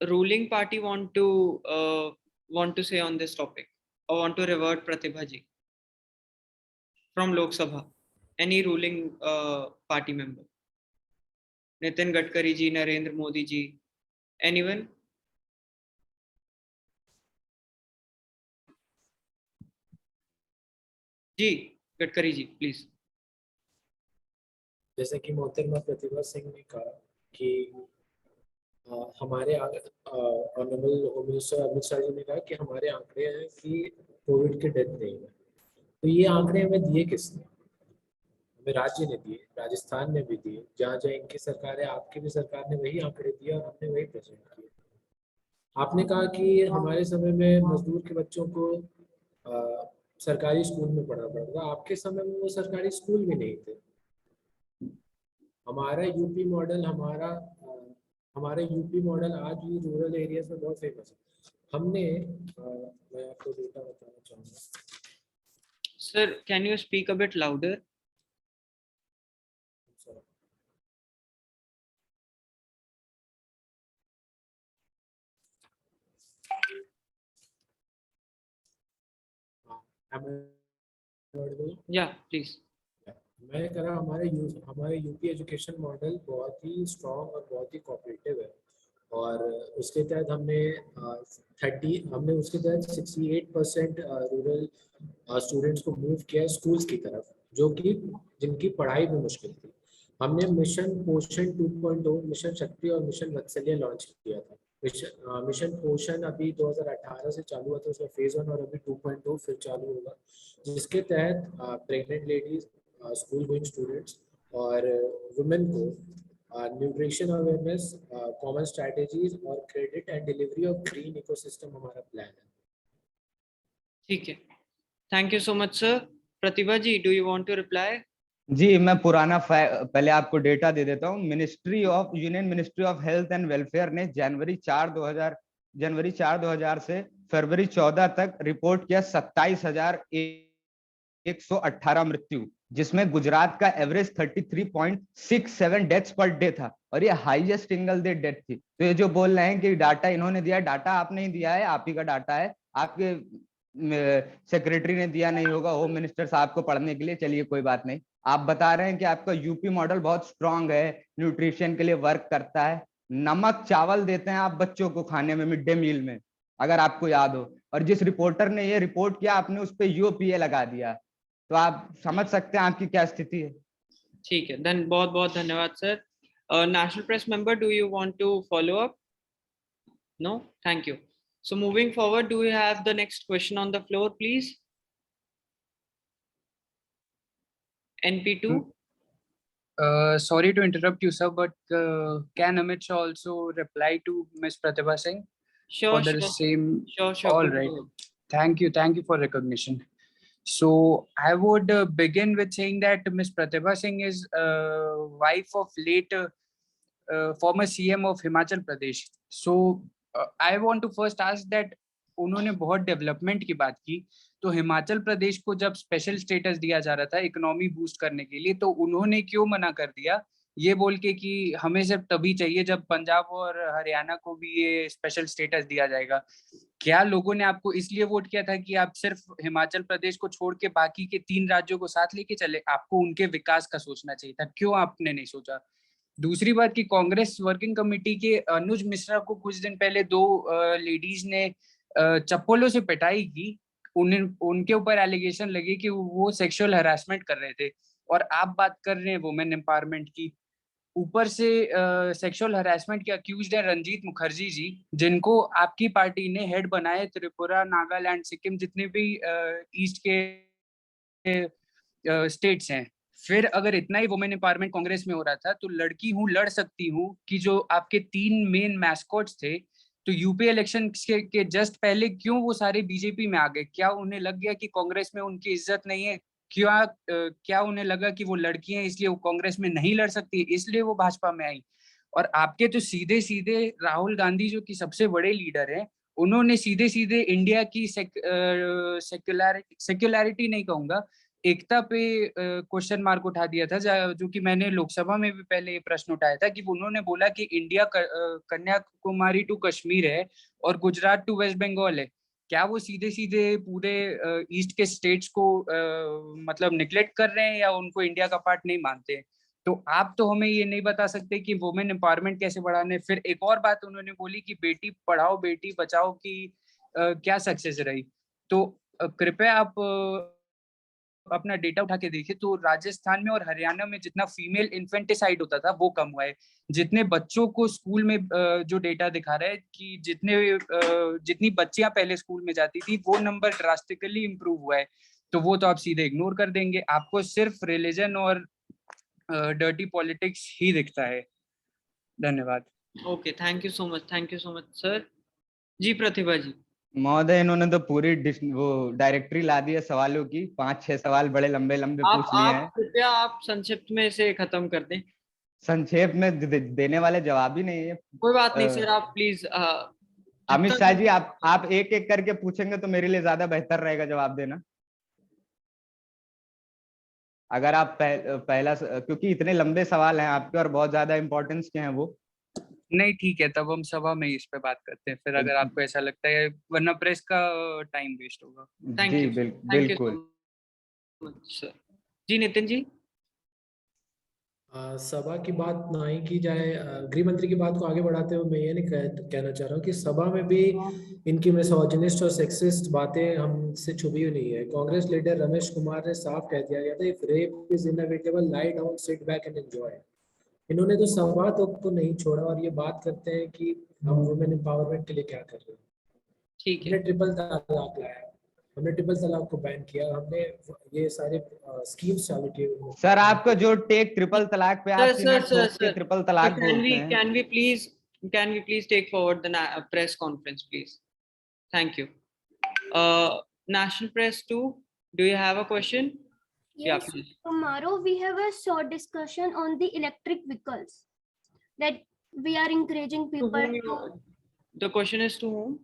ruling party want to say on this topic, or want to revert Pratibha ji from Lok Sabha? Any ruling party member? Nitin Gadkari ji, Narendra Modi ji, anyone? जी Gadkari ji please. जैसे कि मोहतरमा प्रतिभा सिंह ने कहा कि हमारे honourable home minister Amit Shah ji ने कहा कि हमारे आंकड़े हैं कि कोविड के डेथ नहीं हुए। तो ये आंकड़े हमें दिए किसने? हमें राज्य ने दिए, राजस्थान ने भी दिए, जहाँ जहाँ इनकी सरकार है, आपकी भी सरकार ने वही आंकड़े दिए और हमने वही प्रेजेंट किए। आपने कहा कि हमारे समय में मजदूर के बच्चों को सरकारी स्कूल में पढ़ना पड़ता था, आपके समय में वो सरकारी स्कूल भी नहीं थे। हमारा यूपी मॉडल हमारा यूपी मॉडल आज भी रूरल एरियाज में बहुत फेमस है। हमने मैं आपको डेटा बताना चाहूँगा। Sir, can you speak a bit louder? Yeah, please. मैं कह रहा हमारे यूपी एजुकेशन मॉडल बहुत ही स्ट्रॉन्ग और बहुत ही कोऑपरेटिव है, और उसके तहत हमने उसके तहत 68% रूरल स्टूडेंट्स को मूव किया स्कूल्स की तरफ, जिनकी पढ़ाई में मुश्किल थी। हमने मिशन पोषण 2.0, मिशन शक्ति और मिशन वत्सल्य लॉन्च किया था। मिशन पोषण अभी 2018 से चालू हुआ था, उसका फेज 1, और अभी 2.0 फिर चालू होगा, जिसके तहत pregnant ladies, school going students और वुमेन को न्यूट्रिशन अवेयरनेस, कॉमन स्ट्रेटजीज और credit and delivery of green ecosystem हमारा प्लान है। ठीक है, thank you so much sir. Pratibha ji, do you want to reply? जी, मैं पुराना पहले आपको डेटा दे देता हूँ। Union ministry of health and welfare ने जनवरी 4 2000 से फरवरी 14 तक रिपोर्ट किया 27,118 मृत्यु, जिसमें गुजरात का एवरेज 33.67 डेथ्स पर डे था, और ये हाईएस्ट सिंगल डे डेथ थी। तो ये जो बोल रहे हैं कि डाटा इन्होंने दिया, डाटा आपने ही दिया है, आप ही का डाटा है, आपके सेक्रेटरी ने दिया नहीं होगा होम मिनिस्टर साहब को पढ़ने के लिए। चलिए कोई बात नहीं, आप बता रहे हैं कि आपका यूपी मॉडल बहुत स्ट्रांग है, न्यूट्रिशन के लिए वर्क करता है। नमक चावल देते हैं आप बच्चों को खाने में, मिड डे मील में, अगर आपको याद हो। और जिस रिपोर्टर ने ये रिपोर्ट किया, आपने उस पर यूपीए लगा दिया, तो आप समझ सकते हैं आपकी क्या स्थिति है। ठीक है, धन बहुत बहुत धन्यवाद sir. National press member, do you want to follow up? No, thank you. So moving forward, do we have the next question on the floor, please? NP2. Sorry to interrupt you, sir, but can Amit Shah also reply to Ms. Pratibha Singh Sure, for the sure. same? Sure. All Go right. ahead. Thank you for recognition. So I would begin with saying that Ms. Pratibha Singh is wife of late former CM of Himachal Pradesh. So I want to first ask that उन्होंने बहुत development की बात की, तो हिमाचल प्रदेश को जब special status दिया जा रहा था इकोनॉमी बूस्ट करने के लिए, तो उन्होंने क्यों मना कर दिया ये बोल के कि हमें सिर्फ तभी चाहिए जब पंजाब और हरियाणा को भी ये स्पेशल स्टेटस दिया जाएगा? क्या लोगों ने आपको इसलिए वोट किया था कि आप सिर्फ हिमाचल प्रदेश को छोड़ के बाकी के 3 राज्यों को साथ लेके चले? आपको उनके विकास का सोचना चाहिए था, क्यों आपने नहीं सोचा? दूसरी बात कि कांग्रेस वर्किंग कमेटी के अनुज मिश्रा को कुछ दिन पहले 2 लेडीज ने चप्पलों से पिटाई की, उनके ऊपर एलिगेशन लगे कि वो सेक्सुअल हरासमेंट कर रहे थे, और आप बात कर रहे हैं वुमेन एम्पावरमेंट की। ऊपर से सेक्सुअल हरासमेंट के अक्यूज्ड है रंजीत मुखर्जी जी, जिनको आपकी पार्टी ने हेड बनाए त्रिपुरा, नागालैंड, सिक्किम, जितने भी ईस्ट के स्टेट्स हैं। फिर अगर इतना ही वुमेन एम्पावरमेंट कांग्रेस में हो रहा था, तो लड़की हूँ लड़ सकती हूँ कि जो आपके 3 मेन मैस्कॉट्स थे, तो यूपी इलेक्शन के जस्ट पहले क्यों वो सारे बीजेपी में आ गए? क्या उन्हें लग गया कि कांग्रेस में उनकी इज्जत नहीं है? क्या उन्हें लगा कि वो लड़की हैं इसलिए वो कांग्रेस में नहीं लड़ सकती, इसलिए वो भाजपा में आई? और आपके तो सीधे सीधे राहुल गांधी जो कि सबसे बड़े लीडर हैं, उन्होंने सीधे सीधे इंडिया की सेक्युलरिटी नहीं कहूंगा, एकता पे क्वेश्चन मार्क उठा दिया था, जो कि मैंने लोकसभा में भी पहले ये प्रश्न उठाया था कि उन्होंने बोला कि इंडिया कन्याकुमारी टू कश्मीर है और गुजरात टू वेस्ट बंगाल है। क्या वो सीधे सीधे पूरे ईस्ट के स्टेट्स को मतलब निग्लेक्ट कर रहे हैं, या उनको इंडिया का पार्ट नहीं मानते? तो आप तो हमें ये नहीं बता सकते कि वुमेन एम्पावरमेंट कैसे बढ़ाने। फिर एक और बात उन्होंने बोली कि बेटी पढ़ाओ बेटी बचाओ की क्या सक्सेस रही? तो कृपया आप अपना डेटा उठा के देखिए, तो राजस्थान में और हरियाणा में जितना फीमेल इन्फेंटिसाइड होता था वो कम हुआ है। जितने बच्चों को स्कूल में जो डेटा दिखा रहा है कि जितनी बच्चियां पहले स्कूल में जाती थी, वो नंबर ड्रास्टिकली इंप्रूव हुआ है। तो वो तो आप सीधे इग्नोर कर देंगे, आपको सिर्फ रिलीजन और डर्टी पॉलिटिक्स ही दिखता है। धन्यवाद। Okay, thank you so much, sir. जी प्रतिभा जी। महोदय, इन्होंने तो पूरी वो डायरेक्टरी ला दी है सवालों की, 5-6 सवाल बड़े लंबे लंबे पूछ लिए हैं। कृपया आप संक्षिप्त में से खत्म कर दें। संक्षेप में देने वाले जवाब ही नहीं है। कोई बात नहीं सर, आप प्लीज अमित शाह जी, आप एक एक करके पूछेंगे तो मेरे लिए ज्यादा बेहतर रहेगा जवाब देना। अगर आप पहला, क्योंकि इतने लंबे सवाल हैं आपके और बहुत ज्यादा इंपॉर्टेंस के हैं वो। नहीं ठीक है, तब हम सभा में इस पे बात करते हैं फिर, अगर आपको ऐसा लगता है, वरना प्रेस का टाइम वेस्ट होगा। जी बिल्कुल। सर जी। नितिन जी। सभा की बात ना ही की जाए, गृह मंत्री की बात को आगे बढ़ाते हुए मैं ये नहीं कहना चाह रहा हूँ कि सभा में भी इनकी मिसोजिनिस्ट और सेक्सिस्ट बातें हमसे छुपी हुई नहीं है। कांग्रेस लीडर रमेश कुमार ने साफ कह दिया गया था, if rape is inevitable, lie down, sit back and enjoy. इन्होंने तो सभा तो नहीं छोड़ा और ये बात करते हैं कि हम वुमेन एम्पावरमेंट के लिए क्या कर रहे हैं। ठीक है। हमने ट्रिपल तलाक लाया, हमने ट्रिपल तलाक को बैन किया, हमने ये सारे स्कीम्स चालू किए। सर आपका जो टेक ट्रिपल तलाक पे, आप सीना ठोक के ट्रिपल तलाक बोलते हैं। Can we please take forward the press conference, please? Thank you. National Press 2, do you have a question? Yes, tomorrow we have a short discussion on the electric vehicles, that we are encouraging people to. The question is to whom?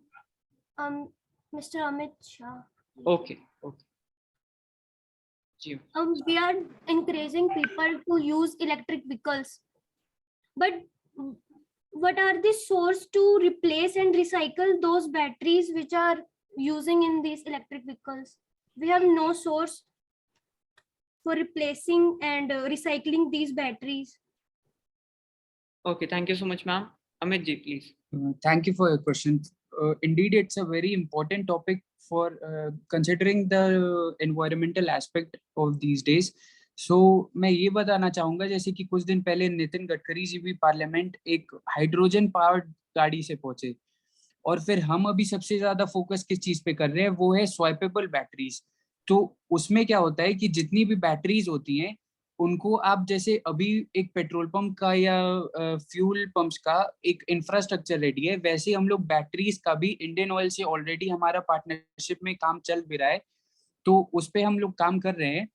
Mr. Amit Shah. Okay. We are encouraging people to use electric vehicles, but what are the source to replace and recycle those batteries which are using in these electric vehicles? We have no source for replacing and recycling these batteries. Okay, thank you so much, ma'am. Amit ji, please. Thank you for your question. Indeed, it's a very important topic for considering the environmental aspect of these days. So मैं ये बताना चाहूंगा, जैसे कि कुछ दिन पहले नितिन गडकरी जी भी पार्लियामेंट एक हाइड्रोजन पावर्ड गाड़ी से पहुंचे, और फिर हम अभी सबसे ज्यादा फोकस किस चीज पे कर रहे हैं, वो है स्वैपेबल बैटरीज। तो उसमें क्या होता है कि जितनी भी बैटरीज होती हैं उनको आप, जैसे अभी एक पेट्रोल पंप का या फ्यूल पंप्स का एक इंफ्रास्ट्रक्चर रेडी है, वैसे हम लोग बैटरीज का भी इंडियन ऑयल से ऑलरेडी हमारा पार्टनरशिप में काम चल भी रहा है, तो उस पे हम लोग काम कर रहे हैं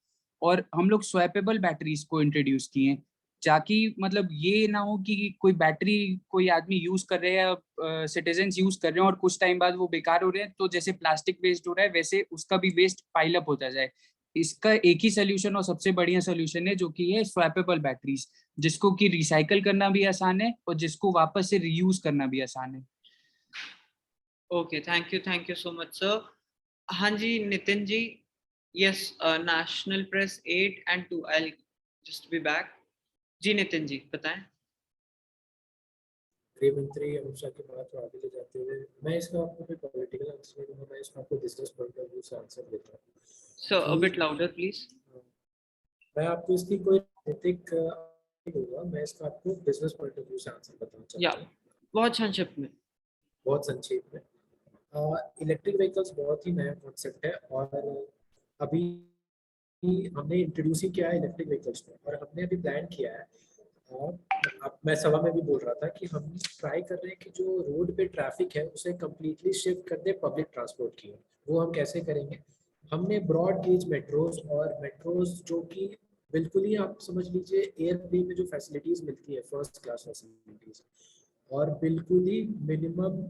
और हम लोग स्वैपेबल बैटरीज को इंट्रोड्यूस किए हैं, ताकि मतलब ये ना हो कि कोई बैटरी कोई आदमी यूज कर रहे हैं, सिटीजन्स यूज कर रहे हैं और कुछ टाइम बाद वो बेकार हो रहे हैं, तो जैसे प्लास्टिक वेस्ट हो रहा है वैसे उसका भी वेस्ट पाइल अप होता जाए। इसका एक ही सोल्यूशन और सबसे बढ़िया सोल्यूशन है जो कि है स्वैपेबल बैटरीज, जिसको कि रिसाइकल करना भी आसान है और जिसको वापस से रीयूज करना भी आसान है। Okay, thank you so much, sir. हाँ जी Nitin ji. Yes, National Press 8 and 2. I'll just be back. जी नितिन जी बताएं। गृह मंत्री अमित शाह की बात को आगे ले जाते हुए मैं इसका आपको कोई पॉलिटिकल आंसर नहीं दूंगा, मैं इसका आपको बिजनेस पॉइंट ऑफ व्यू से आंसर देता हूँ। Sir, a bit louder, please. मैं आपको इसकी कोई नैतिक दूंगा, मैं इसका आपको बिजनेस पॉइंट ऑफ व्यू से आंसर बताना चाहता हूँ। बहुत संक्षिप्त में। बहुत संक्षेप में, इलेक्ट्रिक व्हीकल्स बहुत ही नया कॉन्सेप्ट है और अभी हमने इंट्रोड्यूस ही किया है इलेक्ट्रिक व्हीकल्स को, और हमने अभी प्लान किया है, अब मैं सभा में भी बोल रहा था कि हम ट्राई कर रहे हैं कि जो रोड पे ट्रैफिक है उसे कम्प्लीटली शिफ्ट कर दे पब्लिक ट्रांसपोर्ट की। वो हम कैसे करेंगे, हमने ब्रॉड गेज मेट्रोज और मेट्रोज जो कि बिल्कुल ही आप समझ लीजिए एयरप्लेन में जो फैसिलिटीज मिलती है फर्स्ट क्लास फैसिलिटीज, और बिल्कुल ही मिनिमम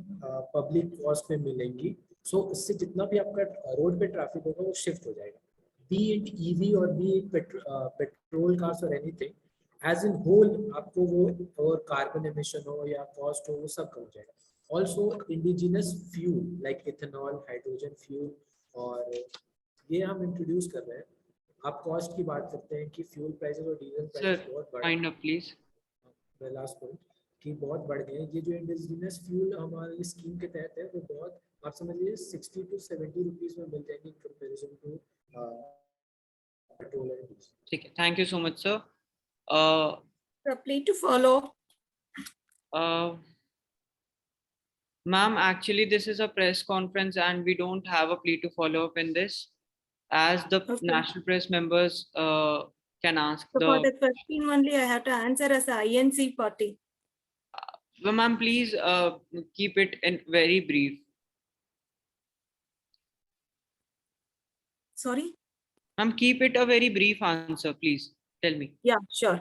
पब्लिक कॉस्ट में मिलेंगी। सो इससे जितना भी आपका रोड पे ट्रैफिक होगा वो शिफ्ट हो जाएगा, बी इट ईवी और बी इट पेट्रोल कार्स और एनीथिंग, एज इन होल आपको वो, और कार्बन एमिशन हो या कॉस्ट हो वो सब कम हो जाएगा। Also indigenous fuel like ethanol, hydrogen fuel, और ये हम इंट्रोड्यूस कर रहे हैं। आप कॉस्ट की बात करते हैं कि फ्यूल प्राइसेस और डीजल प्राइसेस बहुत बढ़ गए। प्लीज मैं लास्ट पॉइंट कि बहुत बढ़ गए हैं। ये जो इंडिजिनस फ्यूल हमारी स्कीम के तहत है वो बहुत, आप समझ लीजिए 60 to 70 रुपीज में मिल जाएंगे in comparison to petrol and diesel. ठीक है, thank you so much sir. Plea to follow. Ma'am, actually this is a press conference and we don't have a plea to follow up in this, as the national press members can ask So for that question only I have to answer as a INC party. Well, ma'am, please keep it in very brief. Sorry? Ma'am, keep it a very brief answer, please. Tell me. Yeah, sure.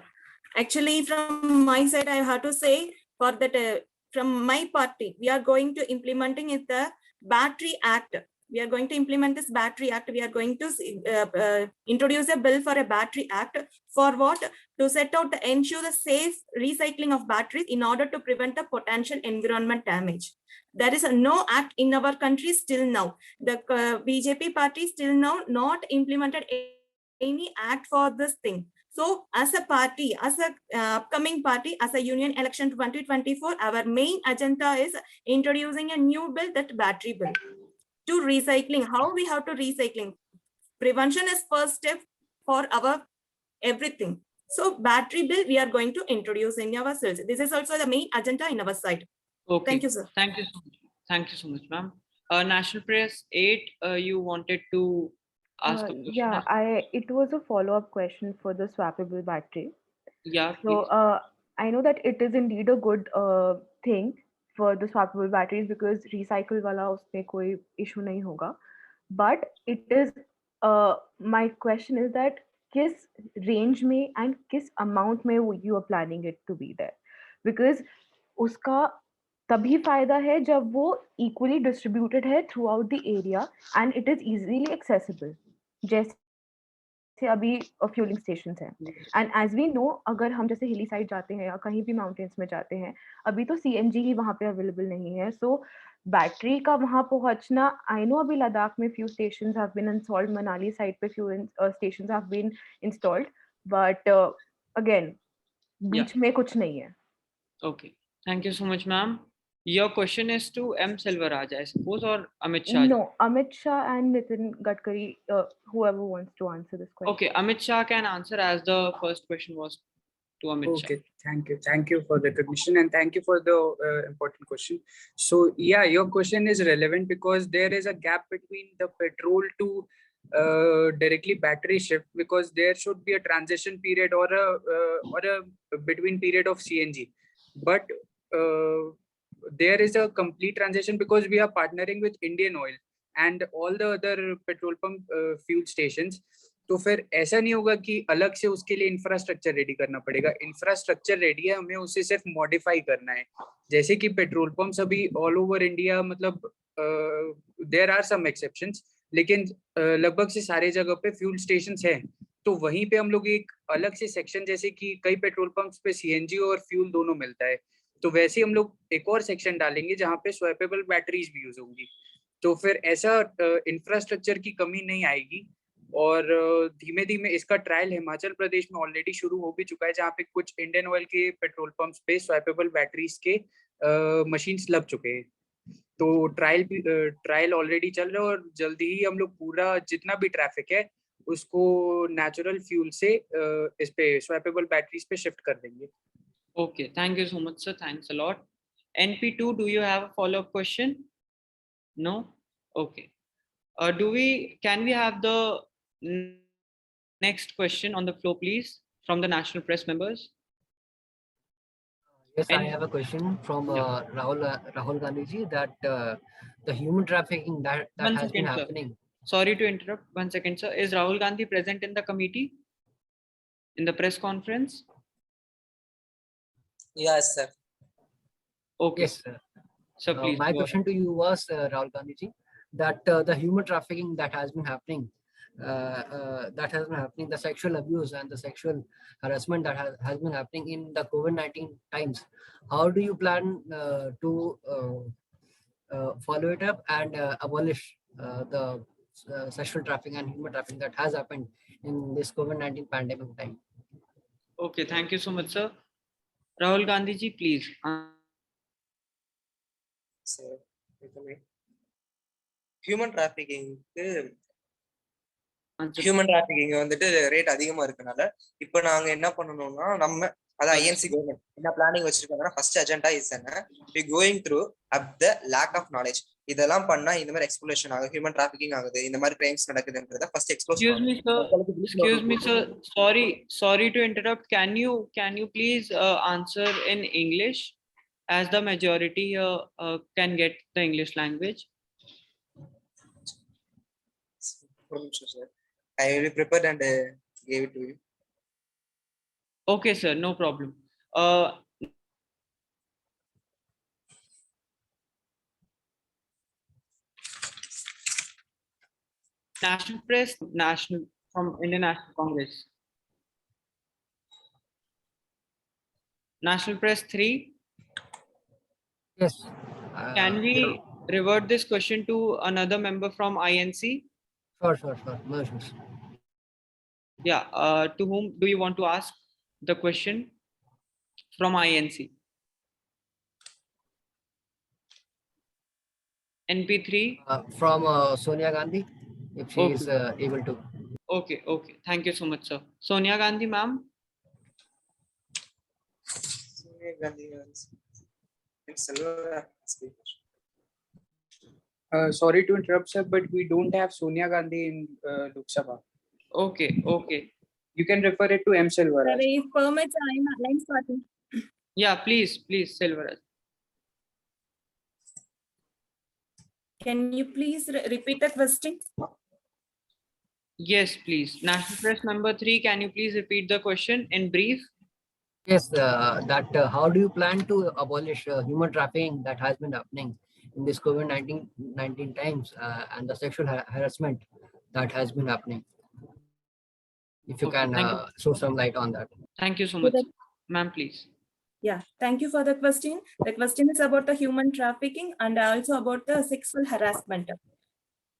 Actually, from my side, I have to say for that, from my party, we are going to implementing it the Battery Act. We are going to implement this Battery Act. We are going to introduce a bill for a Battery Act for what? To set out to ensure the safe recycling of batteries in order to prevent the potential environment damage. There is no act in our country still now. The BJP party still now not implemented any act for this thing. So as a party, as a upcoming party, as a union election 2024, our main agenda is introducing a new bill, that battery bill, to recycling. How we have to recycling? Prevention is first step for our everything. So battery bill we are going to introduce in our cells. This is also the main agenda in our side. Okay. Thank you, sir. Thank you so much. Thank you so much, ma'am. National Press 8, you wanted to ask a question? Yeah, it was a follow-up question for the swappable battery. Yeah, please. So I know that it is indeed a good thing for the swappable batteries because recycle wala usme koi issue nahi hoga. But it is my question is that किस range में and किस amount में you are planning it to be there, because उसका तभी फायदा है जब वो equally distributed है throughout the area and it is easily accessible, जैसे अभी fueling stations हैं. And as we know, अगर हम जैसे hilly side जाते हैं या कहीं भी mountains में जाते हैं, अभी तो CNG ही वहाँ पे available नहीं है. So बैटरी का वहाँ पहुँचना, I know अभी लद्दाख में few stations have been installed, Manali side पे few stations have been installed, but again बीच में कुछ नहीं है. Okay. Thank you so much, ma'am. Your question is to M. Selvaraj, I suppose, or Amit Shah? No, Amit Shah and Nitin Gadkari, whoever wants to answer this question. Okay, Amit Shah can answer as the first question was to Amit Shah. Okay, thank you for the recognition and thank you for the important question. So yeah, your question is relevant because there is a gap between the petrol to directly battery shift, because there should be a transition period or a between period of CNG, but there is a complete transition because we are partnering with Indian Oil and all the other petrol pump fuel stations. तो फिर ऐसा नहीं होगा कि अलग से उसके लिए इंफ्रास्ट्रक्चर रेडी करना पड़ेगा. इंफ्रास्ट्रक्चर रेडी है, हमें उसे सिर्फ मॉडिफाई करना है. जैसे कि पेट्रोल पंप्स अभी ऑल ओवर इंडिया, मतलब देयर आर सम एक्सेप्शंस, लेकिन लगभग से सारे जगह पे फ्यूल स्टेशंस हैं. तो वहीं पे हम लोग एक अलग से सेक्शन, जैसे कि कई पेट्रोल पंप्स पे सीएनजी और फ्यूल दोनों मिलता है, तो वैसे हम लोग एक और सेक्शन डालेंगे जहाँ पे स्वैपेबल बैटरीज भी यूज होंगी. तो फिर ऐसा इंफ्रास्ट्रक्चर की कमी नहीं आएगी. और धीमे धीमे इसका ट्रायल हिमाचल प्रदेश में ऑलरेडी शुरू हो भी चुका है, जहाँ पे कुछ इंडियन ऑयल के पेट्रोल पंप्स पे स्वैपेबल बैटरीज के मशीन्स लग चुके हैं. तो ट्रायल ऑलरेडी चल रहा है और जल्दी ही हम लोग पूरा जितना भी ट्रैफिक है उसको नेचुरल फ्यूल से इस पे स्वैपेबल बैटरीज पे शिफ्ट कर देंगे. Okay, thank you so much, sir. Thanks a lot. NP2, do you have a follow-up question? No? Okay. Can we have the next question on the floor, please, from the National Press members? Yes, I have a question from Rahul Gandhi ji, that the human trafficking that has been happening. Sorry to interrupt. 1 second, sir. Is Rahul Gandhi present in the committee, in the press conference? Yes, sir. Okay. Yes, sir. So please. My question to you was, Rahul Gandhi ji, that the human trafficking that has been happening, the sexual abuse and the sexual harassment that has been happening in the COVID-19 times. How do you plan to follow it up and abolish the sexual trafficking and human trafficking that has happened in this COVID-19 pandemic time? Okay, thank you so much, sir. Rahul Gandhi ji, please. Human trafficking வந்துட்டு rate அதிகமா இருக்கனால இப்ப நாங்க என்ன பண்ணணும்னா, நம்ம அதான் INC government என்ன பிளானிங் வச்சிருக்காங்கன்னா, ஃபர்ஸ்ட் அஜெண்டா இஸ் என்ன, we going through up the lack of knowledge. இதெல்லாம் பண்ணா இந்த மாதிரி எக்ஸ்ப்ளோஷன் ஆகுது, ஹியூமன் டிராஃபிக்கிங் ஆகுது, இந்த மாதிரி கிரைம்ஸ் நடக்குதுன்றத first explore. Excuse me, sir. Sorry to interrupt. Can you please answer in English? as the majority here can get the English language. I already prepared and gave it to you. Okay, sir, no problem. National Press, National from Indian National Congress. National Press 3. Yes. Can we revert this question to another member from INC? Sure. No issues. Yeah. To whom do you want to ask the question from INC? NP3. From Sonia Gandhi, if she is able to. Okay. Thank you so much, sir. Sonia Gandhi, ma'am. Sorry to interrupt, sir, but we don't have Sonia Gandhi in Lok Sabha. Okay. You can refer it to M. Selvaraj. If permits, I'm Alliance Party. Yeah, please, Selvaraj. Can you please repeat the question? Yes, please. National Press number 3, can you please repeat the question in brief? Yes, how do you plan to abolish human trafficking that has been happening in this COVID-19 times and the sexual harassment that has been happening? If you can throw some light on that. Thank you so much, ma'am, please. Yeah, thank you for the question. The question is about the human trafficking and also about the sexual harassment.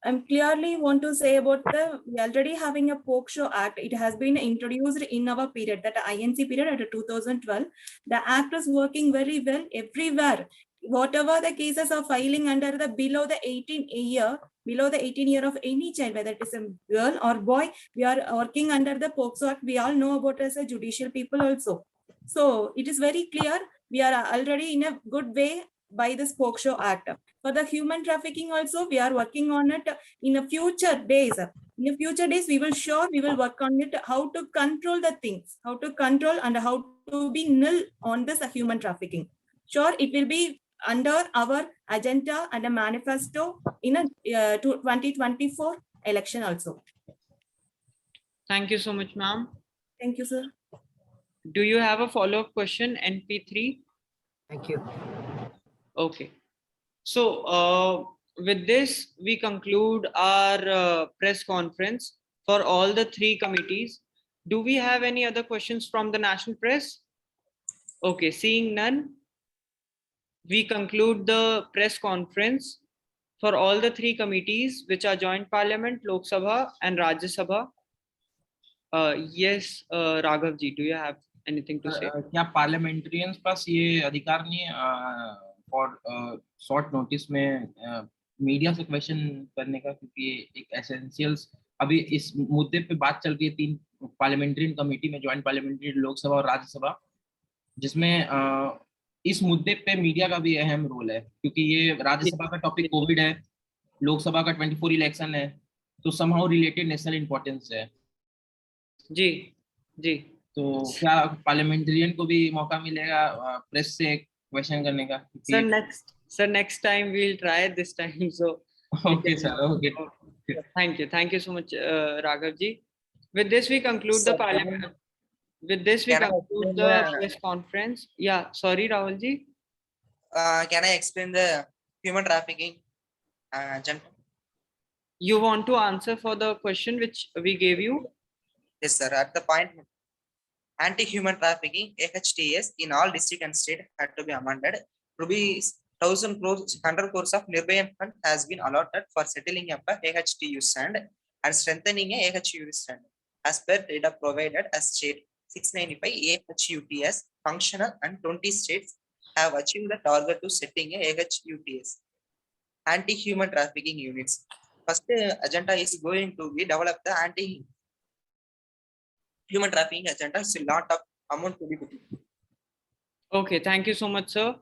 I clearly want to say about we already having a POCSO Act. It has been introduced in our period, that INC period at 2012. The act is working very well everywhere. Whatever the cases are filing under the below the 18 year of any child, whether it is a girl or boy, we are working under the POCSO Act. We all know about as a judicial people also. So it is very clear we are already in a good way by this POCSO Act. For the human trafficking also, we are working on it in a future days. In the future days, we will work on it, how to control the things, how to control and how to be nil on this human trafficking. Sure, it will be under our agenda and a manifesto in a 2024 election also. Thank you so much, ma'am. Thank you, sir. Do you have a follow-up question, NP3? Thank you. Okay. So with this, we conclude our press conference for all the 3 committees. Do we have any other questions from the national press? Okay, seeing none, we conclude the press conference for all the 3 committees, which are Joint Parliament, Lok Sabha and Rajya Sabha. Yes, Raghav ji, do you have anything to say? क्या पार्लियामेंट्रियंस पास ये अधिकार नहीं है for short notice में media से question करने का, क्योंकि एक एसेंशियल्स अभी इस मुद्दे पे बात चल रही है 3 पार्लियामेंट्रियन कमेटी में, ज्वाइंट पार्लियामेंट्री लोकसभा और राज्यसभा, जिसमें इस मुद्दे पे मीडिया का भी अहम रोल है, क्योंकि ये राज्यसभा का टॉपिक कोविड है, लोकसभा का 24 इलेक्शन है, तो समहाउ रिलेटेड नेशनल इंपॉर्टेंस है। जी तो क्या पार्लियामेंटेरियन को भी मौका मिलेगा प्रेस से क्वेश्चन करने का? Sir, next time we'll try this time. So okay, sir. Okay. Thank you so much, Raghav ji. With this, we conclude the parliament. With this, we conclude the press conference. Yeah, sorry, Rahul ji. Can I explain the human trafficking? You want to answer for the question which we gave you? Yes, sir. At the point, anti-human trafficking (AHTS) in all district and state had to be amended. Rupees 1,000 crores, 100 crores of Nirbhaya fund has been allotted for settling up a AHTU stand and strengthening a AHU stand. As per data provided as state 695 AHUTS functional and 20 states have achieved the target to setting a AHUTS. Anti-human trafficking units. First agenda is going to be develop the anti-human trafficking agenda. It's a lot of amount to be put. Okay, thank you so much, sir.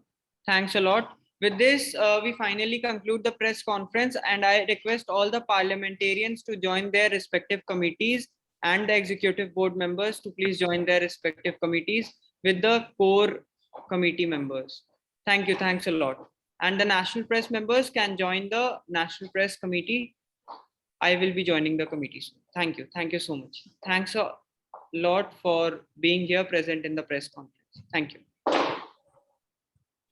Thanks a lot. With this, we finally conclude the press conference, and I request all the parliamentarians to join their respective committees and the executive board members to please join their respective committees with the core committee members. Thank you. Thanks a lot. And the National Press members can join the National Press Committee. I will be joining the committee soon. Thank you. Thank you so much. Thanks a lot for being here present in the press conference. Thank you.